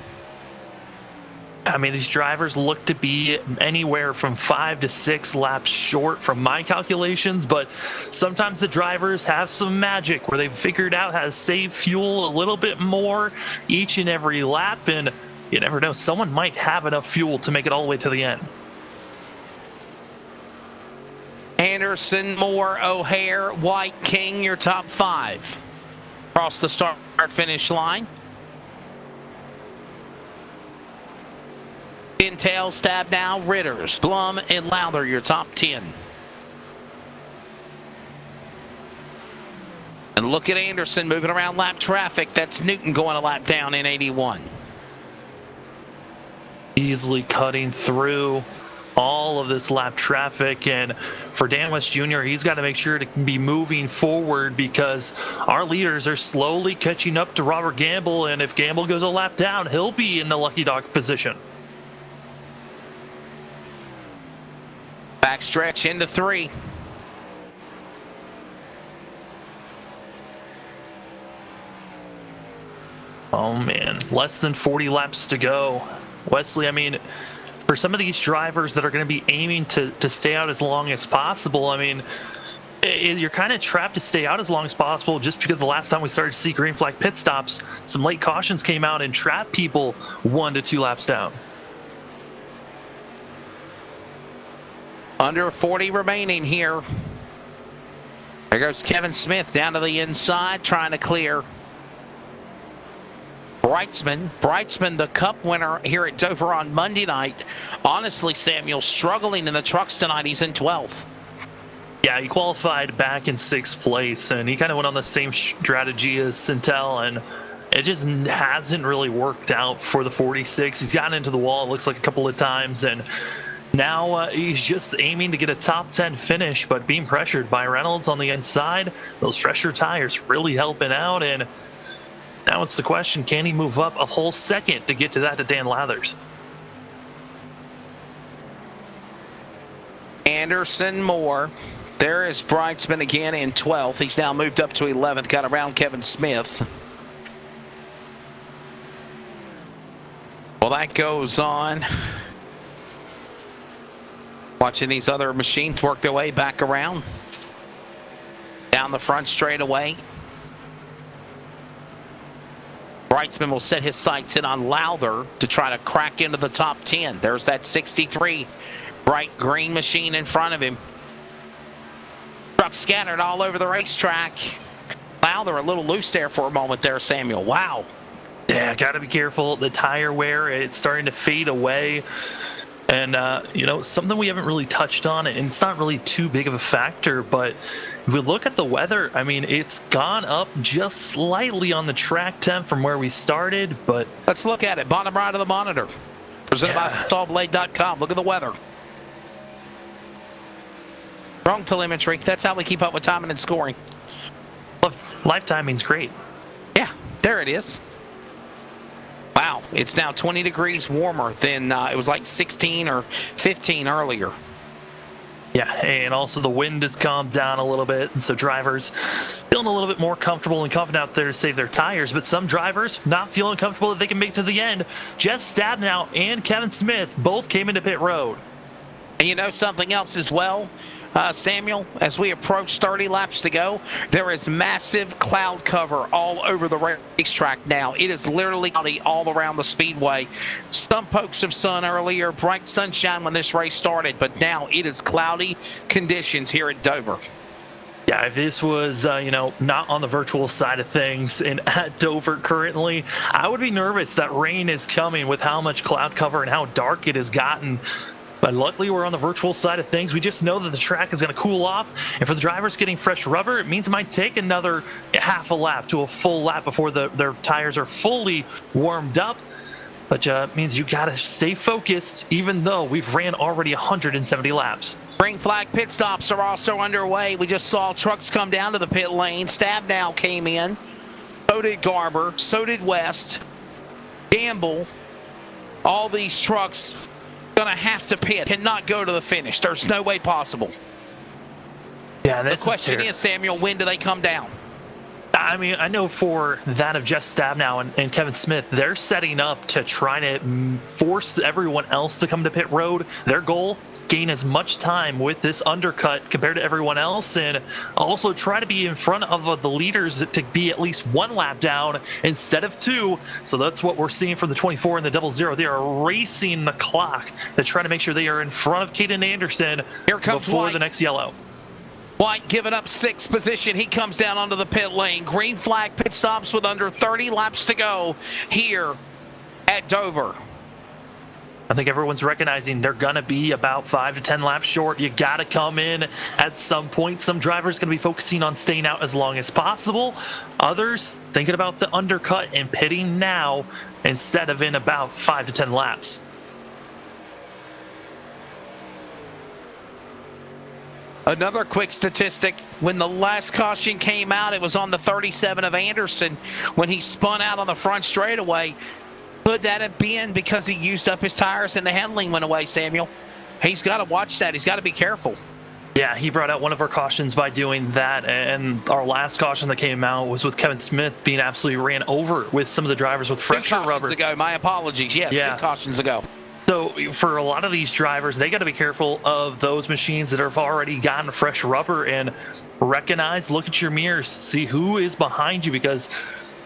I mean, these drivers look to be anywhere from 5 to 6 laps short from my calculations, but sometimes the drivers have some magic where they've figured out how to save fuel a little bit more each and every lap, and you never know, someone might have enough fuel to make it all the way to the end. Anderson, Moore, O'Hare, White, King, your top 5. Across the start-finish line. Intel, Stab now, Ritters, Blum, and Lowther, your top 10. And look at Anderson moving around lap traffic. That's Newton going a lap down in 81. Easily cutting through all of this lap traffic, and for Dan West Jr., he's got to make sure to be moving forward because our leaders are slowly catching up to Robert Gamble, and if Gamble goes a lap down, he'll be in the lucky dog position. Backstretch into 3. Oh man, less than 40 laps to go. Wesley, I mean, for some of these drivers that are going to be aiming to stay out as long as possible, I mean, you're kind of trapped to stay out as long as possible just because the last time we started to see green flag pit stops, some late cautions came out and trapped people 1 to 2 laps down. Under 40 remaining here. There goes Kevin Smith down to the inside, trying to clear Breitzman, the cup winner here at Dover on Monday night. Honestly, Samuel, struggling in the trucks tonight. He's in 12th. Yeah, he qualified back in 6th place, and he kind of went on the same strategy as Sintel, and it just hasn't really worked out for the 46. He's gotten into the wall, it looks like, a couple of times, and now he's just aiming to get a top 10 finish, but being pressured by Reynolds on the inside. Those fresher tires really helping out, and now it's the question, can he move up a whole second to get to that to Dan Lathers? Anderson, Moore. There is Breitzman again in 12th. He's now moved up to 11th, got around Kevin Smith. Well, that goes on. Watching these other machines work their way back around. Down the front straightaway. Breitzman will set his sights in on Lowther to try to crack into the top 10. There's that 63 bright green machine in front of him. Trucks scattered all over the racetrack. Lowther a little loose there for a moment there, Samuel. Wow. Yeah, got to be careful. The tire wear, it's starting to fade away. And, you know, something we haven't really touched on, and it's not really too big of a factor, but if we look at the weather, I mean, it's gone up just slightly on the track temp from where we started, but... Let's look at it. Bottom right of the monitor. Presented by StallBlade.com. Look at the weather. Wrong telemetry. That's how we keep up with timing and scoring. Life timing's great. Yeah. There it is. Wow, it's now 20 degrees warmer than it was like 16 or 15 earlier. Yeah, and also the wind has calmed down a little bit, and so drivers feeling a little bit more comfortable and confident out there to save their tires, but some drivers not feeling comfortable that they can make it to the end. Jeff Stabnow and Kevin Smith both came into pit road. And you know something else as well, Samuel, as we approach 30 laps to go, there is massive cloud cover all over the racetrack now. It is literally cloudy all around the speedway. Some pokes of sun earlier, bright sunshine when this race started, but now it is cloudy conditions here at Dover. Yeah, if this was, not on the virtual side of things and at Dover currently, I would be nervous that rain is coming with how much cloud cover and how dark it has gotten. But luckily, we're on the virtual side of things. We just know that the track is going to cool off. And for the drivers getting fresh rubber, it means it might take another half a lap to a full lap before their tires are fully warmed up. But it means you got to stay focused, even though we've ran already 170 laps. Green flag pit stops are also underway. We just saw trucks come down to the pit lane. Stabnow came in. So did Garber. So did West. Gamble. All these trucks gonna have to pit, cannot go to the finish. There's no way possible. Yeah, the question is, Samuel, when do they come down? I mean, I know for that of Jeff Stabnow and Kevin Smith, they're setting up to try to force everyone else to come to pit road. Their goal, gain as much time with this undercut compared to everyone else, and also try to be in front of the leaders to be at least one lap down instead of two. So that's what we're seeing from the 24 and the 00. They are racing the clock to try to make sure they are in front of Caden Anderson before White. The next yellow. White giving up sixth position. He comes down onto the pit lane. Green flag pit stops with under 30 laps to go here at Dover. I think everyone's recognizing they're going to be about 5 to 10 laps short. You got to come in at some point. Some drivers going to be focusing on staying out as long as possible. Others thinking about the undercut and pitting now instead of in about 5 to 10 laps. Another quick statistic, when the last caution came out, it was on the 37 of Anderson when he spun out on the front straightaway. Could that have been because he used up his tires and the handling went away, Samuel? He's got to watch that. He's got to be careful. Yeah, he brought out one of our cautions by doing that, and our last caution that came out was with Kevin Smith being absolutely ran over with some of the drivers with fresher rubber. 2 cautions ago, my apologies. Yes, yeah. 2 cautions ago. So for a lot of these drivers, they got to be careful of those machines that have already gotten fresh rubber and recognize, look at your mirrors, see who is behind you, because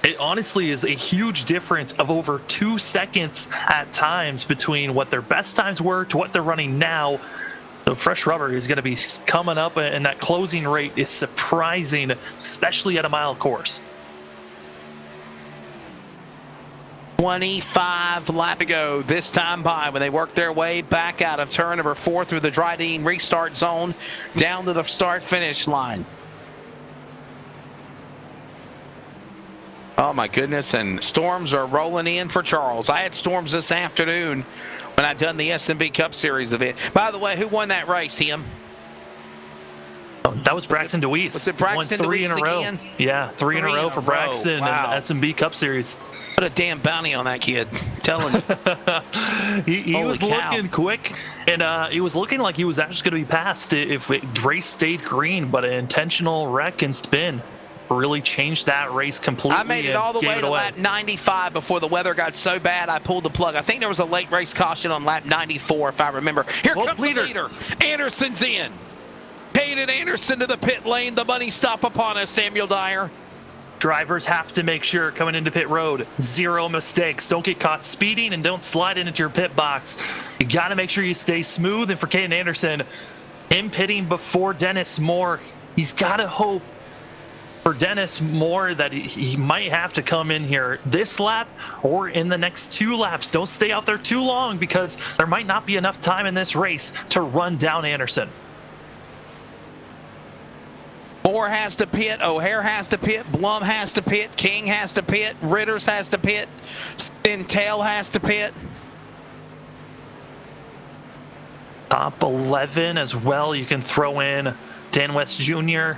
it honestly is a huge difference of over 2 seconds at times between what their best times were to what they're running now. So fresh rubber is going to be coming up, and that closing rate is surprising, especially at a mile course. 25 laps to go this time by when they work their way back out of turn number 4 through the Dryden restart zone down to the start-finish line. Oh my goodness, and storms are rolling in for Charles. I had storms this afternoon when I done the S&B Cup Series event. By the way, who won that race, him? That was Braxton DeWeese. Was it Braxton Won 3 in a row. again? Yeah, three in a row for Braxton wow. in the S&B Cup Series. Put a damn bounty on that kid. I'm telling you. he was looking quick, and it was looking like he was actually going to be passed if the race stayed green, but an intentional wreck and spin really changed that race completely. I made it all the way to lap 95 before the weather got so bad I pulled the plug. I think there was a late race caution on lap 94 if I remember. Here comes the leader. Anderson's in. Caden Anderson to the pit lane. The money stop upon us, Samuel Dyer. Drivers have to make sure coming into pit road, 0 mistakes. Don't get caught speeding and don't slide into your pit box. You got to make sure you stay smooth. And for Caden Anderson, him pitting before Dennis Moore, he's got to hope for Dennis Moore that he might have to come in here this lap or in the next 2 laps. Don't stay out there too long because there might not be enough time in this race to run down Anderson. Moore has to pit, O'Hare has to pit, Blum has to pit, King has to pit, Ritters has to pit, Stintell has to pit. Top 11 as well. You can throw in Dan West Jr.,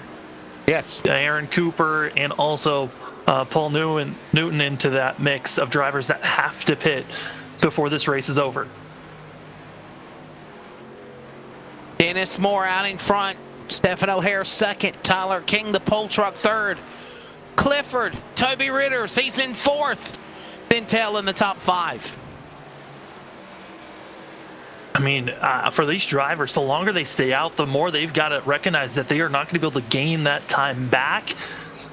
Yes. Aaron Cooper, and also Paul Newton into that mix of drivers that have to pit before this race is over. Dennis Moore out in front. Stephen O'Hare second. Tyler King, the pole truck, third. Clifford, Toby Ritters, he's in fourth. Bintel in the top 5. I mean, for these drivers, the longer they stay out, the more they've got to recognize that they are not going to be able to gain that time back.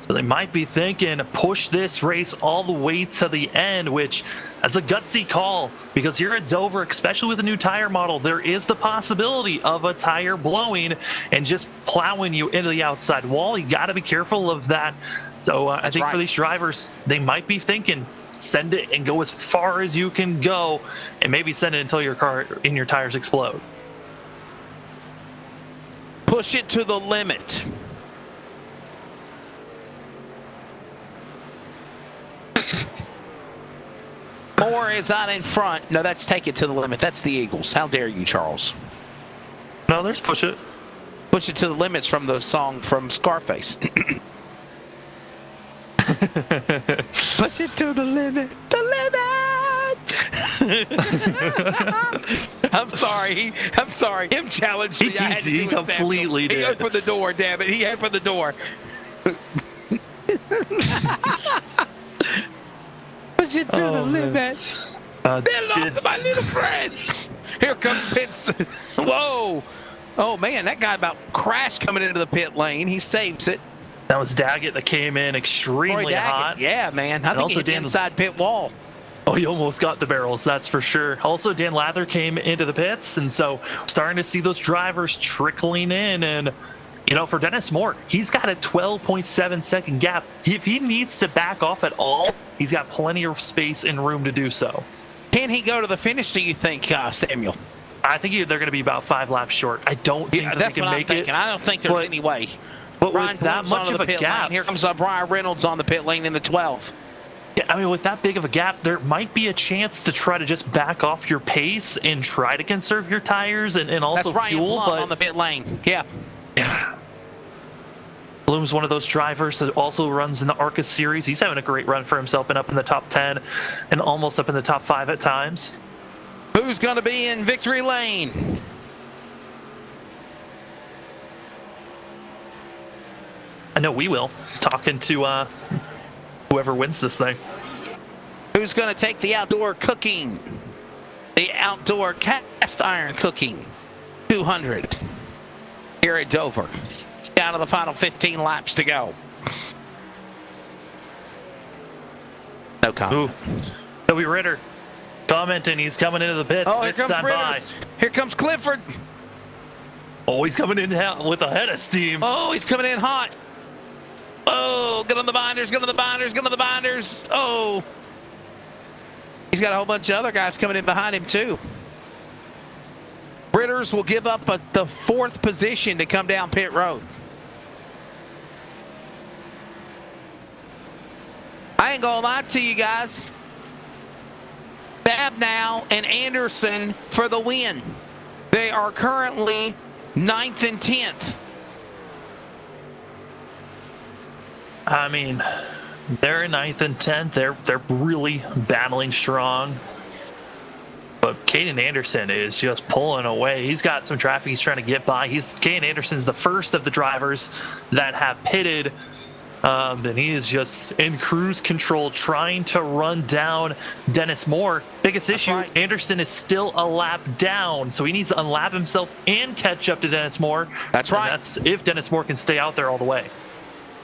So they might be thinking, push this race all the way to the end, which that's a gutsy call, because here at Dover, especially with the new tire model, there is the possibility of a tire blowing and just plowing you into the outside wall. You got to be careful of that. So I think for these drivers, they might be thinking, send it and go as far as you can go, and maybe send it until your car and your tires explode. Push it to the limit. Moore is out in front. No, that's take it to the limit. That's the Eagles. How dare you, Charles? No, there's push it. Push it to the limits from the song from Scarface. Push it to the limit. The limit. I'm sorry. Him challenged me. He completely did. He opened the door, damn it. He opened the door. Push it to the limit. Get it off to my little friend. Here comes Pitts. Whoa. Oh, man, that guy about crashed coming into the pit lane. He saves it. That was Daggett that came in extremely hot. Yeah, man. I think he hit the inside pit wall. Oh, he almost got the barrels, that's for sure. Also, Dan Lather came into the pits, and so starting to see those drivers trickling in. And, you know, for Dennis Moore, he's got a 12.7 second gap. If he needs to back off at all, he's got plenty of space and room to do so. Can he go to the finish, do you think, Samuel? I think they're going to be about 5 laps short. I don't think they can make it. I don't think there's any way. But Ryan with that much of a gap, here comes Brian Reynolds on the pit lane in the 12. Yeah, I mean, with that big of a gap, there might be a chance to try to just back off your pace and try to conserve your tires and also That's Ryan fuel. Blum on the pit lane. Yeah. Bloom's one of those drivers that also runs in the ARCA series. He's having a great run for himself and up in the top 10 and almost up in the top 5 at times. Who's going to be in victory lane? I know we will. Talking to whoever wins this thing. Who's going to take the outdoor cooking? The outdoor cast iron cooking. 200 here at Dover. Down to the final 15 laps to go. No comment. Toby Ritter commenting. He's coming into the pit. Oh, here comes Ritters. Here comes Clifford. Oh, he's coming in with a head of steam. Oh, he's coming in hot. Oh, get on the binders, get on the binders, get on the binders. Oh. He's got a whole bunch of other guys coming in behind him, too. Ritters will give up the 4th position to come down pit road. I ain't gonna lie to you guys. Babnow and Anderson for the win. They are currently 9th and 10th. I mean, they're in 9th and 10th. They're really battling strong. But Caden Anderson is just pulling away. He's got some traffic he's trying to get by. Caden Anderson's the first of the drivers that have pitted. And he is just in cruise control trying to run down Dennis Moore. Biggest issue, right. Anderson is still a lap down, so he needs to unlap himself and catch up to Dennis Moore. That's right. That's if Dennis Moore can stay out there all the way.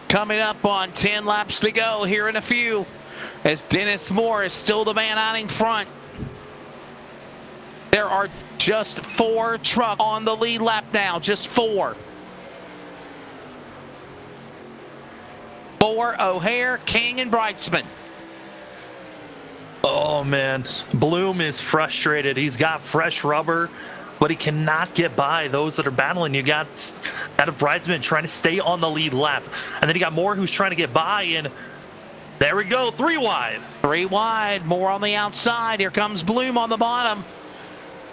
Coming up on 10 laps to go here in a few, as Dennis Moore is still the man out in front. There are just 4 trucks on the lead lap now, just 4. 4, O'Hare, King, and Brightsman. Oh, man. Bloom is frustrated. He's got fresh rubber, but he cannot get by those that are battling. You got that of Brightsman trying to stay on the lead lap. And then you got Moore who's trying to get by, and there we go, 3 wide. 3 wide, Moore on the outside. Here comes Bloom on the bottom.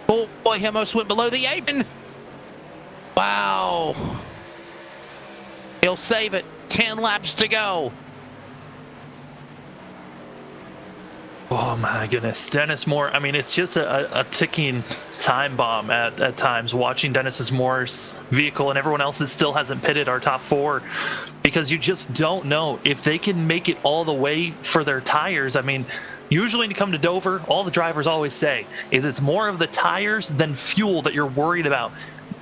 Oh, boy, he almost went below the apron. Wow. He'll save it. 10 laps to go. Oh my goodness, Dennis Moore. I mean, it's just a ticking time bomb at times watching Dennis Moore's vehicle and everyone else that still hasn't pitted our top 4, because you just don't know if they can make it all the way for their tires. I mean, usually when you come to Dover, all the drivers always say is it's more of the tires than fuel that you're worried about.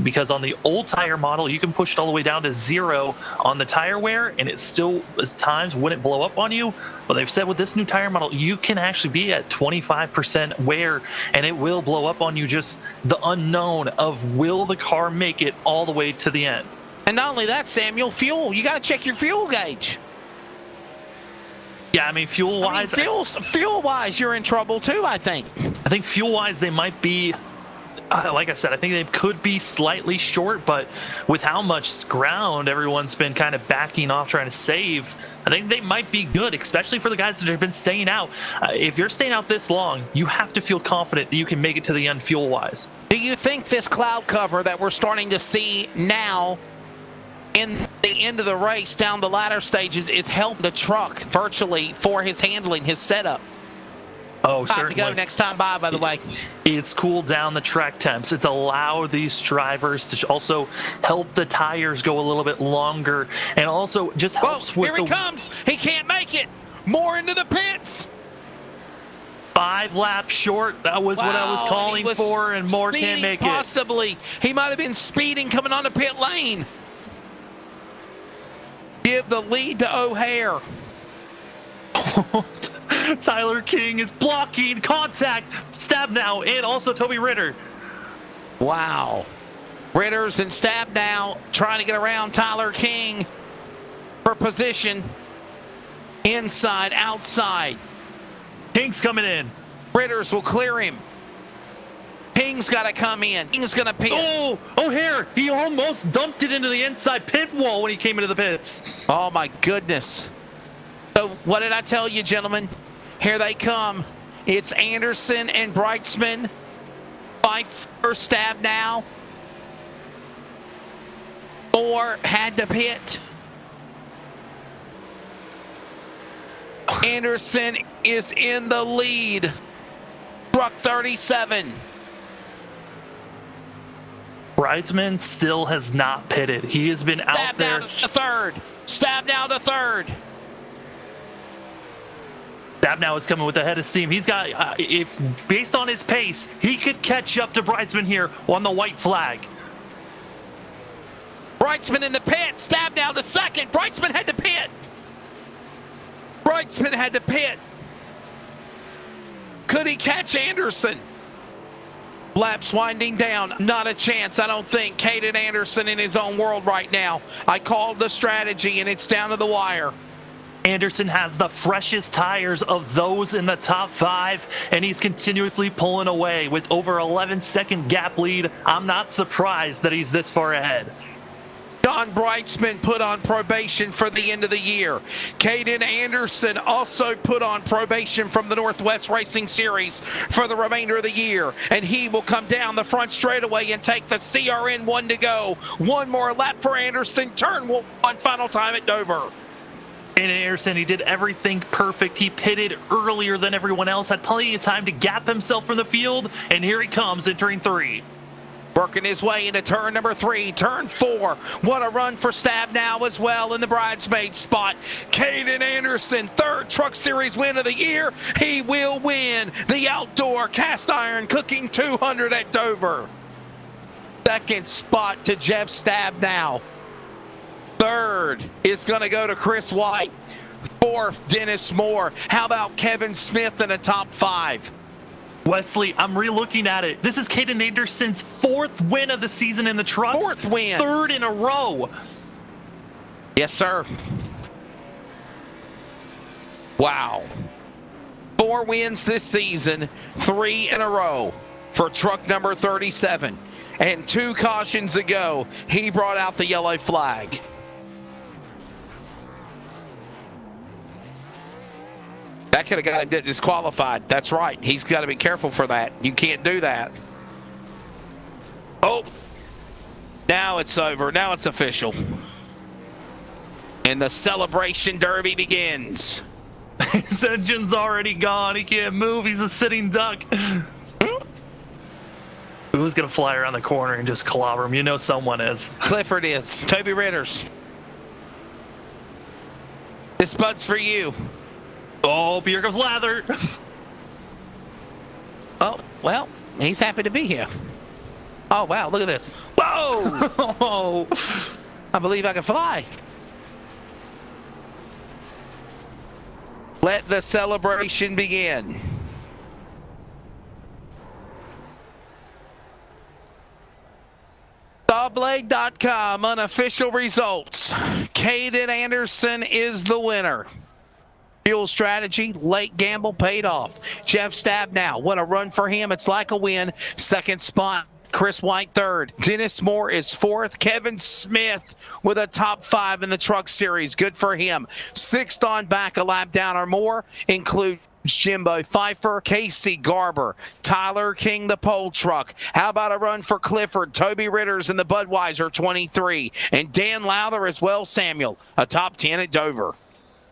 Because on the old tire model, you can push it all the way down to 0 on the tire wear, and it still, at times, wouldn't blow up on you. But they've said with this new tire model, you can actually be at 25% wear, and it will blow up on you. Just the unknown of will the car make it all the way to the end. And not only that, Samuel, fuel. You got to check your fuel gauge. Yeah, I mean, fuel-wise... fuel-wise, you're in trouble too, I think. I think fuel-wise, they might be... like I said, I think they could be slightly short, but with how much ground everyone's been kind of backing off trying to save, I think they might be good, especially for the guys that have been staying out. If you're staying out this long, you have to feel confident that you can make it to the end fuel-wise. Do you think this cloud cover that we're starting to see now in the end of the race down the latter stages is helping the truck virtually for his handling, his setup? Oh, certainly. To go next time by the way. It's cooled down the track temps. It's allowed these drivers to also help the tires go a little bit longer, and also just helps with here he comes. He can't make it. More into the pits. 5 laps short. That was what I was calling for, and Moore can't make it. Possibly. He might have been speeding coming on the pit lane. Give the lead to O'Hare. Tyler King is blocking contact. Stabnow and also Toby Ritter. Wow. Ritters and Stabnow trying to get around Tyler King for position. Inside, outside. King's coming in. Ritters will clear him. King's got to come in. King's going to pit. Oh, O'Hare, he almost dumped it into the inside pit wall when he came into the pits. Oh, my goodness. So what did I tell you, gentlemen? Here they come. It's Anderson and Brightsman. Fight for Stabnow. Moore had to pit. Anderson is in the lead. Truck 37. Brightsman still has not pitted. He has been out there. Stabnow to third. Stabnow to third. Stabnow is coming with a head of steam. He's got, if based on his pace, he could catch up to Brightsman here on the white flag. Brightsman in the pit. Stabnow to second. Brightsman had to pit. Brightsman had to pit. Could he catch Anderson? Laps winding down. Not a chance, I don't think. Caden Anderson in his own world right now. I called the strategy, and it's down to the wire. Anderson has the freshest tires of those in the top 5, and he's continuously pulling away with over 11-second gap lead. I'm not surprised that he's this far ahead. Don Brightsman put on probation for the end of the year. Caden Anderson also put on probation from the Northwest Racing Series for the remainder of the year. And he will come down the front straightaway and take the CRN 1 to go. One more lap for Anderson. Turn 1, final time at Dover. And Anderson, he did everything perfect. He pitted earlier than everyone else, had plenty of time to gap himself from the field, and here he comes entering 3. Working his way into turn number 3, turn 4. What a run for Stabnow as well in the bridesmaid spot. Caden Anderson, 3rd Truck Series win of the year. He will win the outdoor cast iron cooking 200 at Dover. 2nd spot to Jeff Stabnow. 3rd is going to go to Chris White. 4th, Dennis Moore. How about Kevin Smith in the top 5? Wesley, I'm re-looking at it. This is Caden Anderson's 4th win of the season in the trucks. 4th win. 3rd in a row. Yes, sir. Wow. 4 wins this season, 3 in a row for truck number 37. And 2 cautions ago, he brought out the yellow flag. That could have got him disqualified. That's right. He's got to be careful for that. You can't do that. Oh, now it's over. Now it's official. And the celebration derby begins. His engine's already gone. He can't move. He's a sitting duck. Who's going to fly around the corner and just clobber him? You know someone is. Clifford is. Toby Ritters. This bud's for you. Oh, here comes Lather. Oh, well, he's happy to be here. Oh, wow, look at this. Whoa! Oh. I believe I can fly. Let the celebration begin. Sawblade.com unofficial results. Caden Anderson is the winner. Fuel strategy, late gamble paid off. Jeff Stabnow, what a run for him. It's like a win. Second spot, Chris White third. Dennis Moore is fourth. Kevin Smith with a top 5 in the truck series. Good for him. Sixth on back, a lap down or more, include Jimbo Pfeiffer, Casey Garber, Tyler King, the pole truck. How about a run for Clifford, Toby Ritters in the Budweiser 23, and Dan Lowther as well, Samuel, a top 10 at Dover.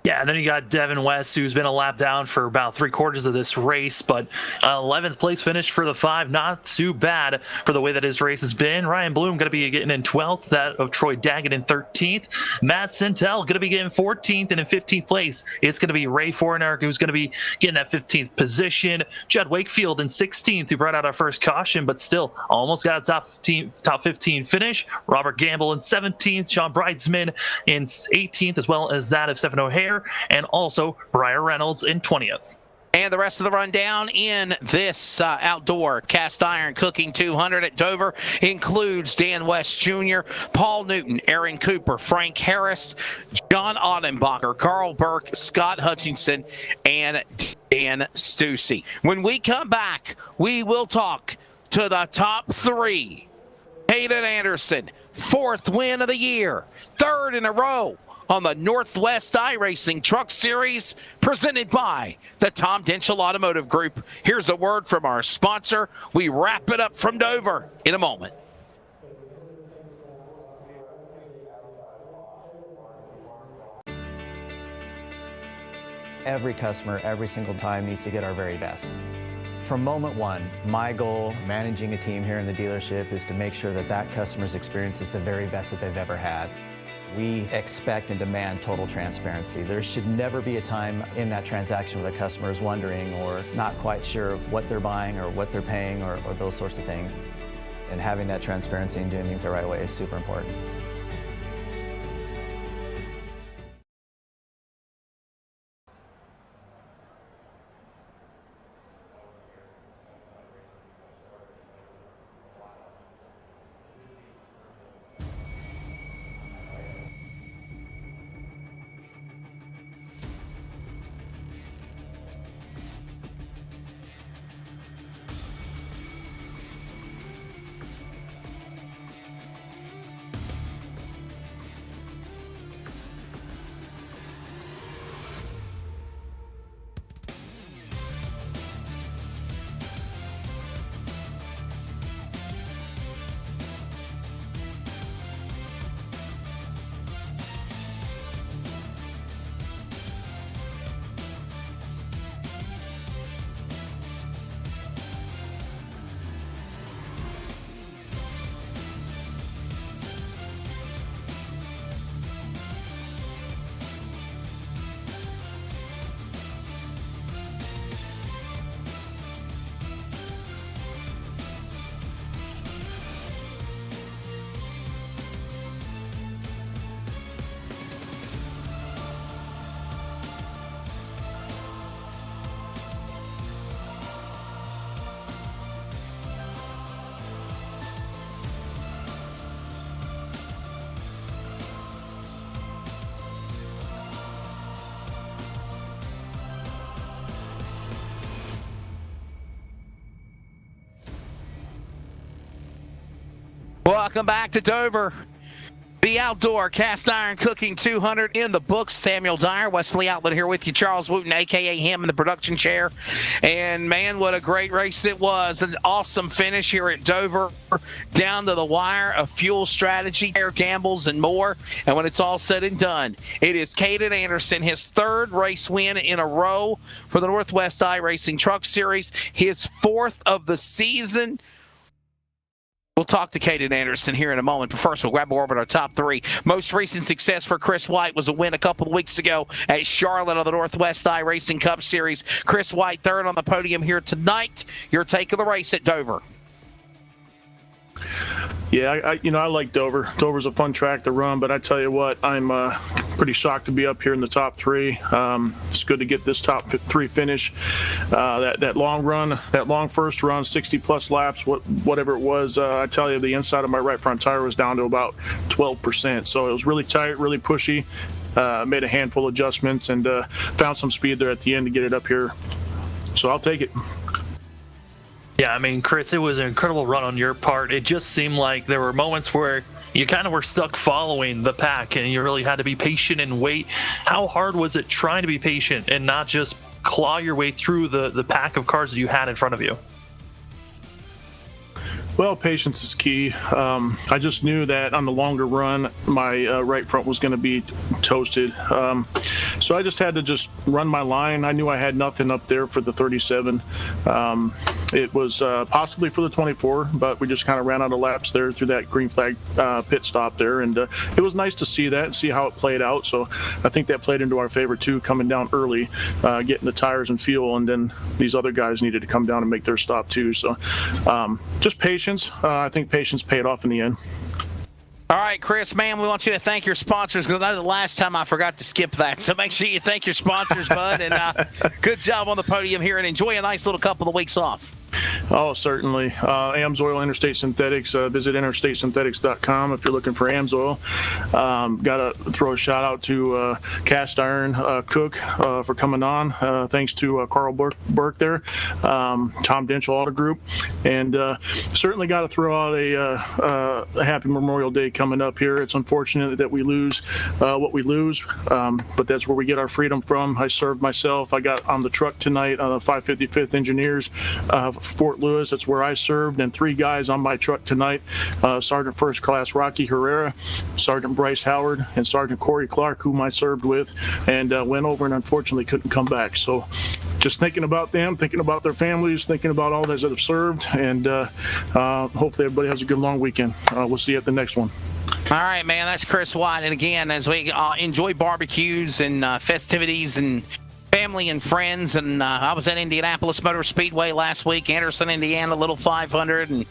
Yeah, and then you got Devin West, who's been a lap down for about 3/4 of this race, but 11th place finish for the 5. Not too bad for the way that his race has been. Ryan Bloom going to be getting in 12th, that of Troy Daggett in 13th. Matt Sintel going to be getting 14th, and in 15th place, it's going to be Ray Forner, who's going to be getting that 15th position. Judd Wakefield in 16th, who brought out our first caution, but still almost got a top 15 finish. Robert Gamble in 17th, Sean Bridesman in 18th, as well as that of Stephen O'Hare, and also Briar Reynolds in 20th. And the rest of the rundown in this outdoor cast iron cooking 200 at Dover includes Dan West Jr., Paul Newton, Aaron Cooper, Frank Harris, John Audenbacher, Carl Burke, Scott Hutchinson, and Dan Stussy. When we come back, we will talk to the top 3. Caden Anderson, 4th win of the year, 3rd in a row on the Northwest iRacing Truck Series, presented by the Tom Denchel Automotive Group. Here's a word from our sponsor. We wrap it up from Dover in a moment. Every customer, every single time, needs to get our very best. From moment one, my goal managing a team here in the dealership is to make sure that that customer's experience is the very best that they've ever had. We expect and demand total transparency. There should never be a time in that transaction where the customer is wondering or not quite sure of what they're buying or what they're paying or those sorts of things. And having that transparency and doing things the right way is super important. Welcome back to Dover. The outdoor cast iron cooking 200 in the books. Samuel Dyer, Wesley Outlet here with you. Charles Wooten, a.k.a. him in the production chair. And, man, what a great race it was. An awesome finish here at Dover. Down to the wire, a fuel strategy, air gambles, and more. And when it's all said and done, it is Caden Anderson, his third race win in a row for the Northwest iRacing Truck Series, his fourth of the season. We'll talk to Caden Anderson here in a moment, but first we'll grab over our top three. Most recent success for Chris White was a win a couple of weeks ago at Charlotte on the Northwest iRacing Cup Series. Chris White third on the podium here tonight. Your take of the race at Dover. Yeah, I like Dover. Dover's a fun track to run, but I tell you what, I'm pretty shocked to be up here in the top three. It's good to get this top three finish. That long run, that long first run, 60-plus laps, whatever it was, I tell you, the inside of my right front tire was down to about 12%. So it was really tight, really pushy. Made a handful of adjustments and found some speed there at the end to get it up here. So I'll take it. Yeah, I mean, Chris, it was an incredible run on your part. It just seemed like there were moments where you kind of were stuck following the pack and you really had to be patient and wait. How hard was it trying to be patient and not just claw your way through the pack of cars that you had in front of you? Well, patience is key. I just knew that on the longer run, my right front was going to be toasted. So I just had to just run my line. I knew I had nothing up there for the 37. It was possibly for the 24, but we just kind of ran out of laps there through that green flag pit stop there. And it was nice to see that and see how it played out. So I think that played into our favor, too, coming down early, getting the tires and fuel. And then these other guys needed to come down and make their stop, too. So just patience. I think patience paid off in the end. All right, Chris, man, we want you to thank your sponsors because I know the last time I forgot to skip that. So make sure you thank your sponsors, bud. And good job on the podium here and enjoy a nice little couple of weeks off. Oh, certainly. AMSOIL Interstate Synthetics. Visit interstatesynthetics.com if you're looking for AMSOIL. Got to throw a shout out to Cast Iron Cook for coming on. Thanks to Carl Burke there, Tom Denchel Auto Group. And certainly got to throw out a happy Memorial Day coming up here. It's unfortunate that we lose what we lose, but that's where we get our freedom from. I served myself. I got on the truck tonight, 555th Engineers, Fort Lewis. That's where I served, and 3 guys on my truck tonight: Sergeant First Class Rocky Herrera, Sergeant Bryce Howard, and Sergeant Corey Clark, whom I served with, and went over and unfortunately couldn't come back. So just thinking about them, thinking about their families, thinking about all those that have served, and hopefully everybody has a good long weekend. We'll see you at the next one. All right, man, that's Chris White. And again, as we enjoy barbecues and festivities and family and friends, and I was at Indianapolis Motor Speedway last week, Anderson, Indiana, Little 500, and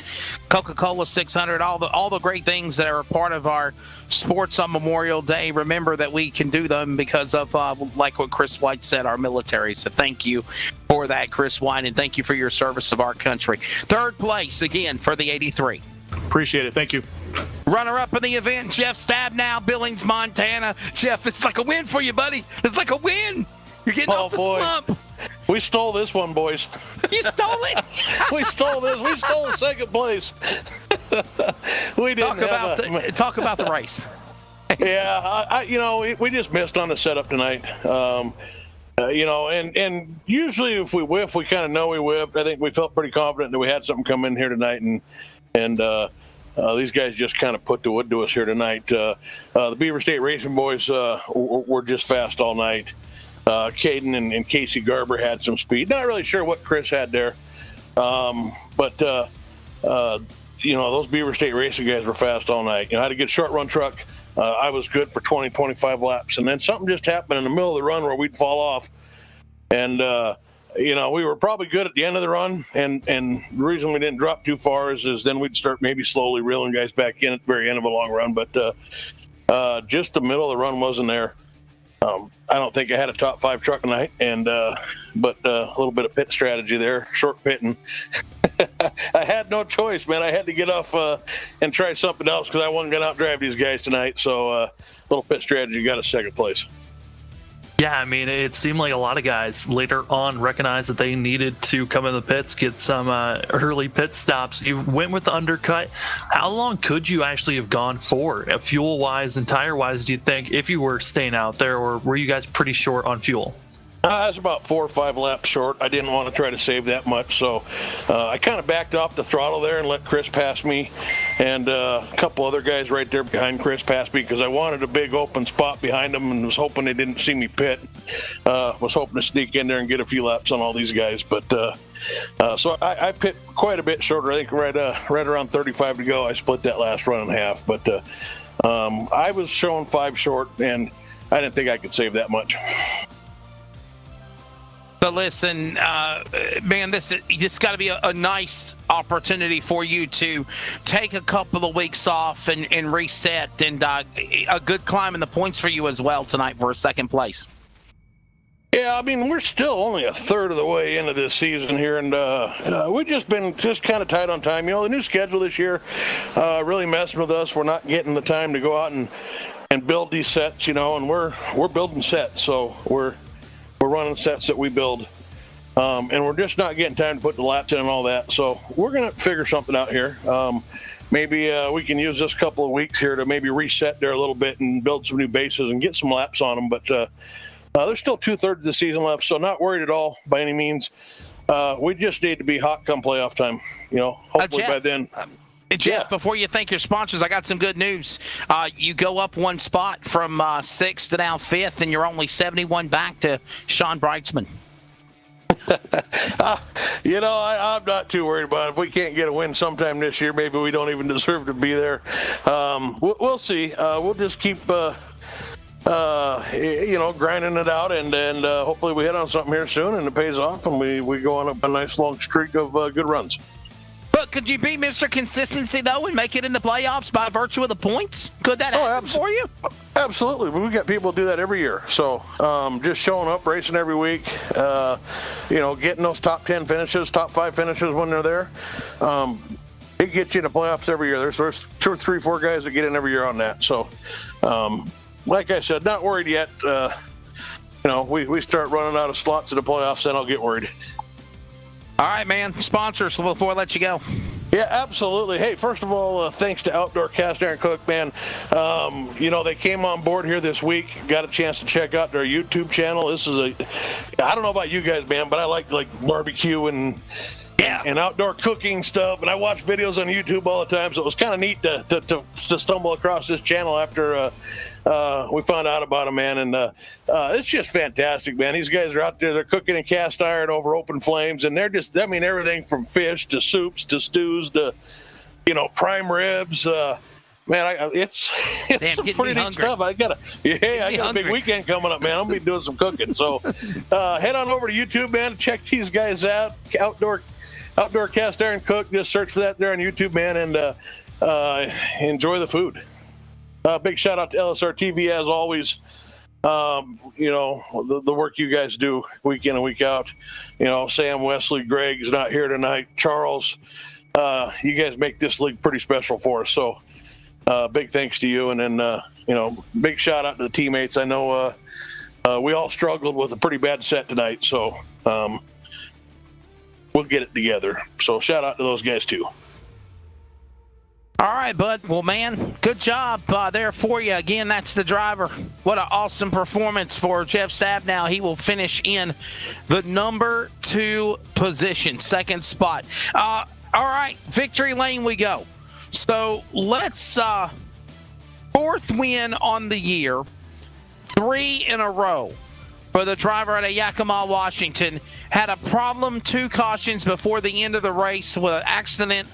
Coca-Cola 600, all the great things that are a part of our sports on Memorial Day. Remember that we can do them because of, like what Chris White said, our military. So thank you for that, Chris White, and thank you for your service of our country. Third place, again, for the 83. Appreciate it. Thank you. Runner-up in the event, Jeff Stabnow, Billings, Montana. Jeff, it's like a win for you, buddy. It's like a win. You're getting off the slump. We stole this one, boys. You stole it? We stole this. We stole the second place. We didn't talk about the race. Yeah, we just missed on the setup tonight. And usually if we whiff, we kind of know we whiffed. I think we felt pretty confident that we had something come in here tonight, and these guys just kind of put the wood to us here tonight. The Beaver State Racing boys were just fast all night. Caden and Casey Garber had some speed. Not really sure what Chris had there, but those Beaver State Racing guys were fast all night. I had a good short run truck. I was good for 20, 25 laps, and then something just happened in the middle of the run where we'd fall off, and we were probably good at the end of the run, and the reason we didn't drop too far is then we'd start maybe slowly reeling guys back in at the very end of a long run, but just the middle of the run wasn't there. I don't think I had a top 5 truck tonight, but a little bit of pit strategy there, short pitting. I had no choice, man. I had to get off and try something else because I wasn't going to outdrive these guys tonight. So a little pit strategy got us second place. Yeah, I mean, it seemed like a lot of guys later on recognized that they needed to come in the pits, get some early pit stops. You went with the undercut. How long could you actually have gone for, fuel-wise and tire-wise, do you think, if you were staying out there, or were you guys pretty short on fuel? I was about 4 or 5 laps short. I didn't want to try to save that much, so I kind of backed off the throttle there and let Chris pass me, and a couple other guys right there behind Chris passed me because I wanted a big open spot behind them and was hoping they didn't see me pit. Was hoping to sneak in there and get a few laps on all these guys, but so I pit quite a bit shorter. I think right around 35 to go. I split that last run in half, but I was showing 5 short, and I didn't think I could save that much. But listen, man, this got to be a nice opportunity for you to take a couple of weeks off and reset, and a good climb in the points for you as well tonight for a second place. Yeah, I mean, we're still only a third of the way into this season here, and we've just been kind of tight on time. You know, the new schedule this year really messing with us. We're not getting the time to go out and build these sets, you know, and we're building sets, so we're running sets that we build, and we're just not getting time to put the laps in and all that. So we're going to figure something out here. Maybe we can use this couple of weeks here to maybe reset there a little bit and build some new bases and get some laps on them. But there's still 2/3 of the season left, so not worried at all by any means. We just need to be hot come playoff time. You know, hopefully Jeff, by then. Jeff, before you thank your sponsors, I got some good news. You go up 1 spot from 6th to now 5th, and you're only 71 back to Sean Brightsman. You know, I'm not too worried about it. If we can't get a win sometime this year, maybe we don't even deserve to be there. We'll see. We'll just keep, you know, grinding it out, and hopefully we hit on something here soon, and it pays off, and we go on a nice long streak of good runs. But could you be Mr. Consistency, though, and make it in the playoffs by virtue of the points? Could that happen for you? Absolutely. We got people do that every year. So just showing up, racing every week, you know, getting those top 10 finishes, top 5 finishes when they're there. It gets you in the playoffs every year. There's 2 or 3, 4 guys that get in every year on that. So, like I said, not worried yet. You know, we start running out of slots in the playoffs, then I'll get worried. All right, man. Sponsors before I let you go. Yeah, absolutely. Hey, first of all, thanks to Outdoor Cast Iron Cook, man. You know, they came on board here this week. Got a chance to check out their YouTube channel. This is I don't know about you guys, man, but I like barbecue and outdoor cooking stuff, and I watch videos on YouTube all the time, so it was kind of neat to stumble across this channel after we found out about him, man, and it's just fantastic, man. These guys are out there, they're cooking in cast iron over open flames, and they're just, I mean, everything from fish to soups to stews to, you know, prime ribs. Man, it's Damn, some pretty neat stuff. I got a big weekend coming up, man. I'm gonna be doing some cooking, so head on over to YouTube, man. Check these guys out. Outdoor Cast Iron Cook. Just search for that there on YouTube, man, and enjoy the food. Big shout out to LSRTV as always. You know, the work you guys do week in and week out. You know, Sam, Wesley, Greg's not here tonight. Charles, you guys make this league pretty special for us. So big thanks to you. And then, you know, big shout out to the teammates. I know we all struggled with a pretty bad set tonight. So we'll get it together. So shout out to those guys too. All right, bud. Well, man, good job there for you. Again, that's the driver. What an awesome performance for Jeff Stabnow. He will finish in the number 2 position, 2nd spot. All right, victory lane we go. So let's 4th win on the year, 3 in a row for the driver out of Yakima, Washington. Had a problem, 2 cautions before the end of the race with an accident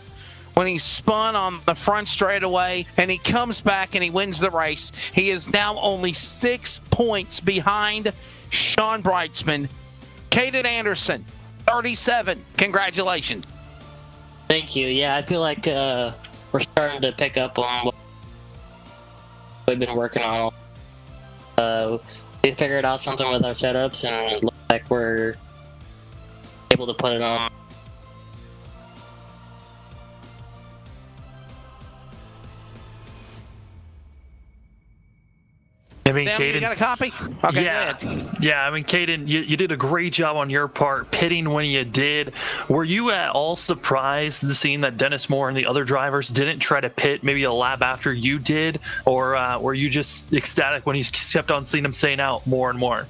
when he spun on the front straightaway, and he comes back and he wins the race. He is now only 6 points behind Sean Brightsman. Caden Anderson, 37. Congratulations. Thank you. Yeah, I feel like we're starting to pick up on what we've been working on. We figured out something with our setups, and it looks like we're able to put it on. I mean, Sam, you Caden, got a copy? Okay, yeah, go ahead. yeah. I mean, Caden, you did a great job on your part pitting when you did. Were you at all surprised seeing that Dennis Moore and the other drivers didn't try to pit maybe a lap after you did, or were you just ecstatic when you kept on seeing them staying out more and more?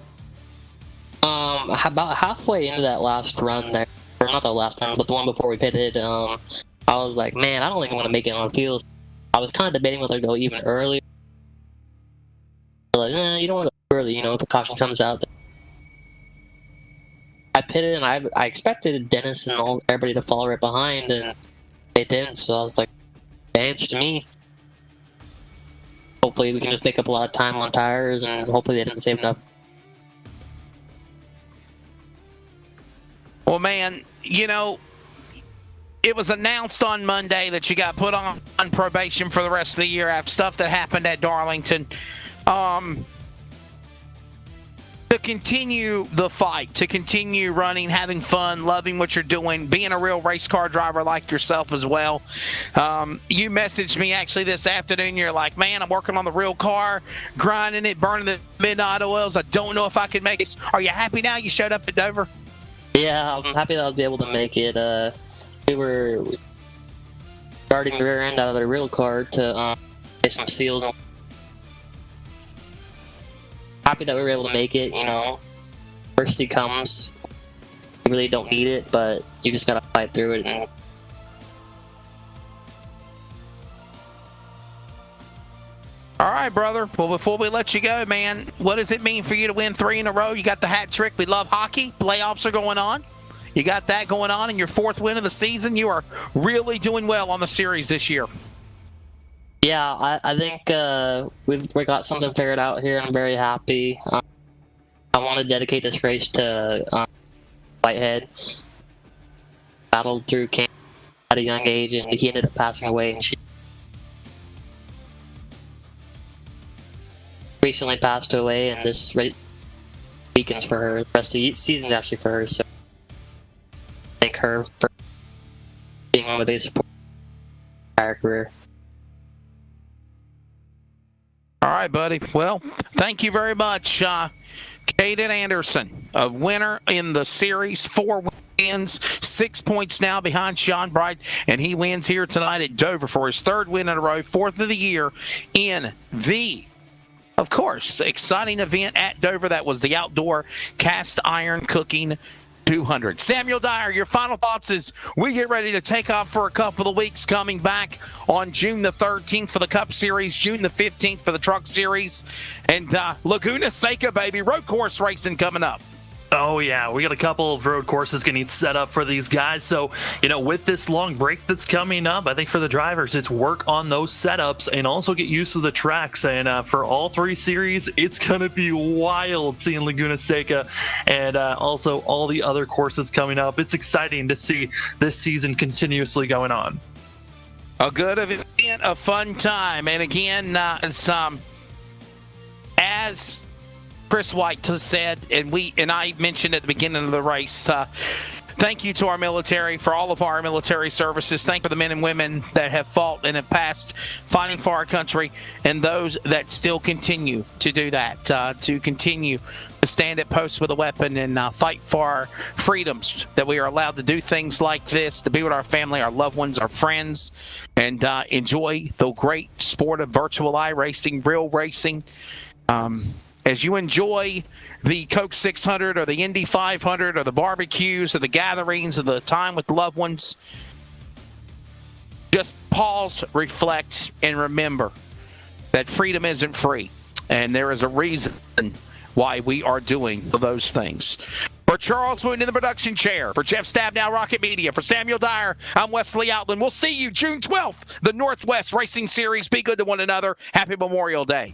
About halfway into that last run there, or not the last run, but the one before we pitted, I was like, man, I don't think I'm gonna make it on the field. I was kind of debating whether to go even earlier. Like, you don't want to go early, if the caution comes out. I pitted, and I expected Dennis and everybody to follow right behind, and they didn't. So I was like, thanks to me. Hopefully, we can just make up a lot of time on tires, and hopefully, they didn't save enough. Well, man, it was announced on Monday that you got put on probation for the rest of the year after stuff that happened at Darlington. To continue the fight, to continue running, having fun, loving what you're doing, being a real race car driver like yourself as well. You messaged me actually this afternoon. You're like, man, I'm working on the real car, grinding it, burning the midnight oils. I don't know if I can make it. Are you happy now you showed up at Dover? Yeah, I'm happy that I was able to make it. We were starting the rear end out of the real car to get some seals. Happy that we were able to make it. Adversity comes. You really don't need it, but you just gotta fight through it. And all right, brother. Well, before we let you go, man, what does it mean for you to win 3 in a row? You got the hat trick. We love hockey. Playoffs are going on. You got that going on in your 4th win of the season. You are really doing well on the series this year. yeah, I think we got something figured out here. I'm very happy. I want to dedicate this race to Whitehead. Battled through cancer at a young age, and he ended up passing away. And she recently passed away, and this race weekends for her. The rest of the season's actually for her. So thank her for being one of the biggest supporters of her entire career. All right, buddy. Well, thank you very much. Caden Anderson, a winner in the series, 4 wins, 6 points now behind Sean Bright, and he wins here tonight at Dover for his 3rd win in a row, 4th of the year in the, of course, exciting event at Dover. That was the outdoor cast iron cooking 200. Samuel Dyer, your final thoughts as we get ready to take off for a couple of weeks, coming back on June the 13th for the Cup Series, June the 15th for the Truck Series, and Laguna Seca, baby, road course racing coming up. Oh, yeah. We got a couple of road courses getting set up for these guys. So, with this long break that's coming up, I think for the drivers, it's work on those setups and also get used to the tracks. And for all 3 series, it's going to be wild seeing Laguna Seca and also all the other courses coming up. It's exciting to see this season continuously going on. A good event, a fun time. And again, as Chris White has said, and I mentioned at the beginning of the race, thank you to our military for all of our military services. Thank you for the men and women that have fought and have passed fighting for our country, and those that still continue to do that, to continue to stand at posts with a weapon and fight for our freedoms, that we are allowed to do things like this, to be with our family, our loved ones, our friends, and enjoy the great sport of virtual iRacing, real racing. As you enjoy the Coke 600 or the Indy 500 or the barbecues or the gatherings or the time with loved ones, just pause, reflect, and remember that freedom isn't free. And there is a reason why we are doing those things. For Charles Wood in the production chair, for Jeff Stabnow, Rocket Media, for Samuel Dyer, I'm Wesley Outland. We'll see you June 12th, the Northwest Racing Series. Be good to one another. Happy Memorial Day.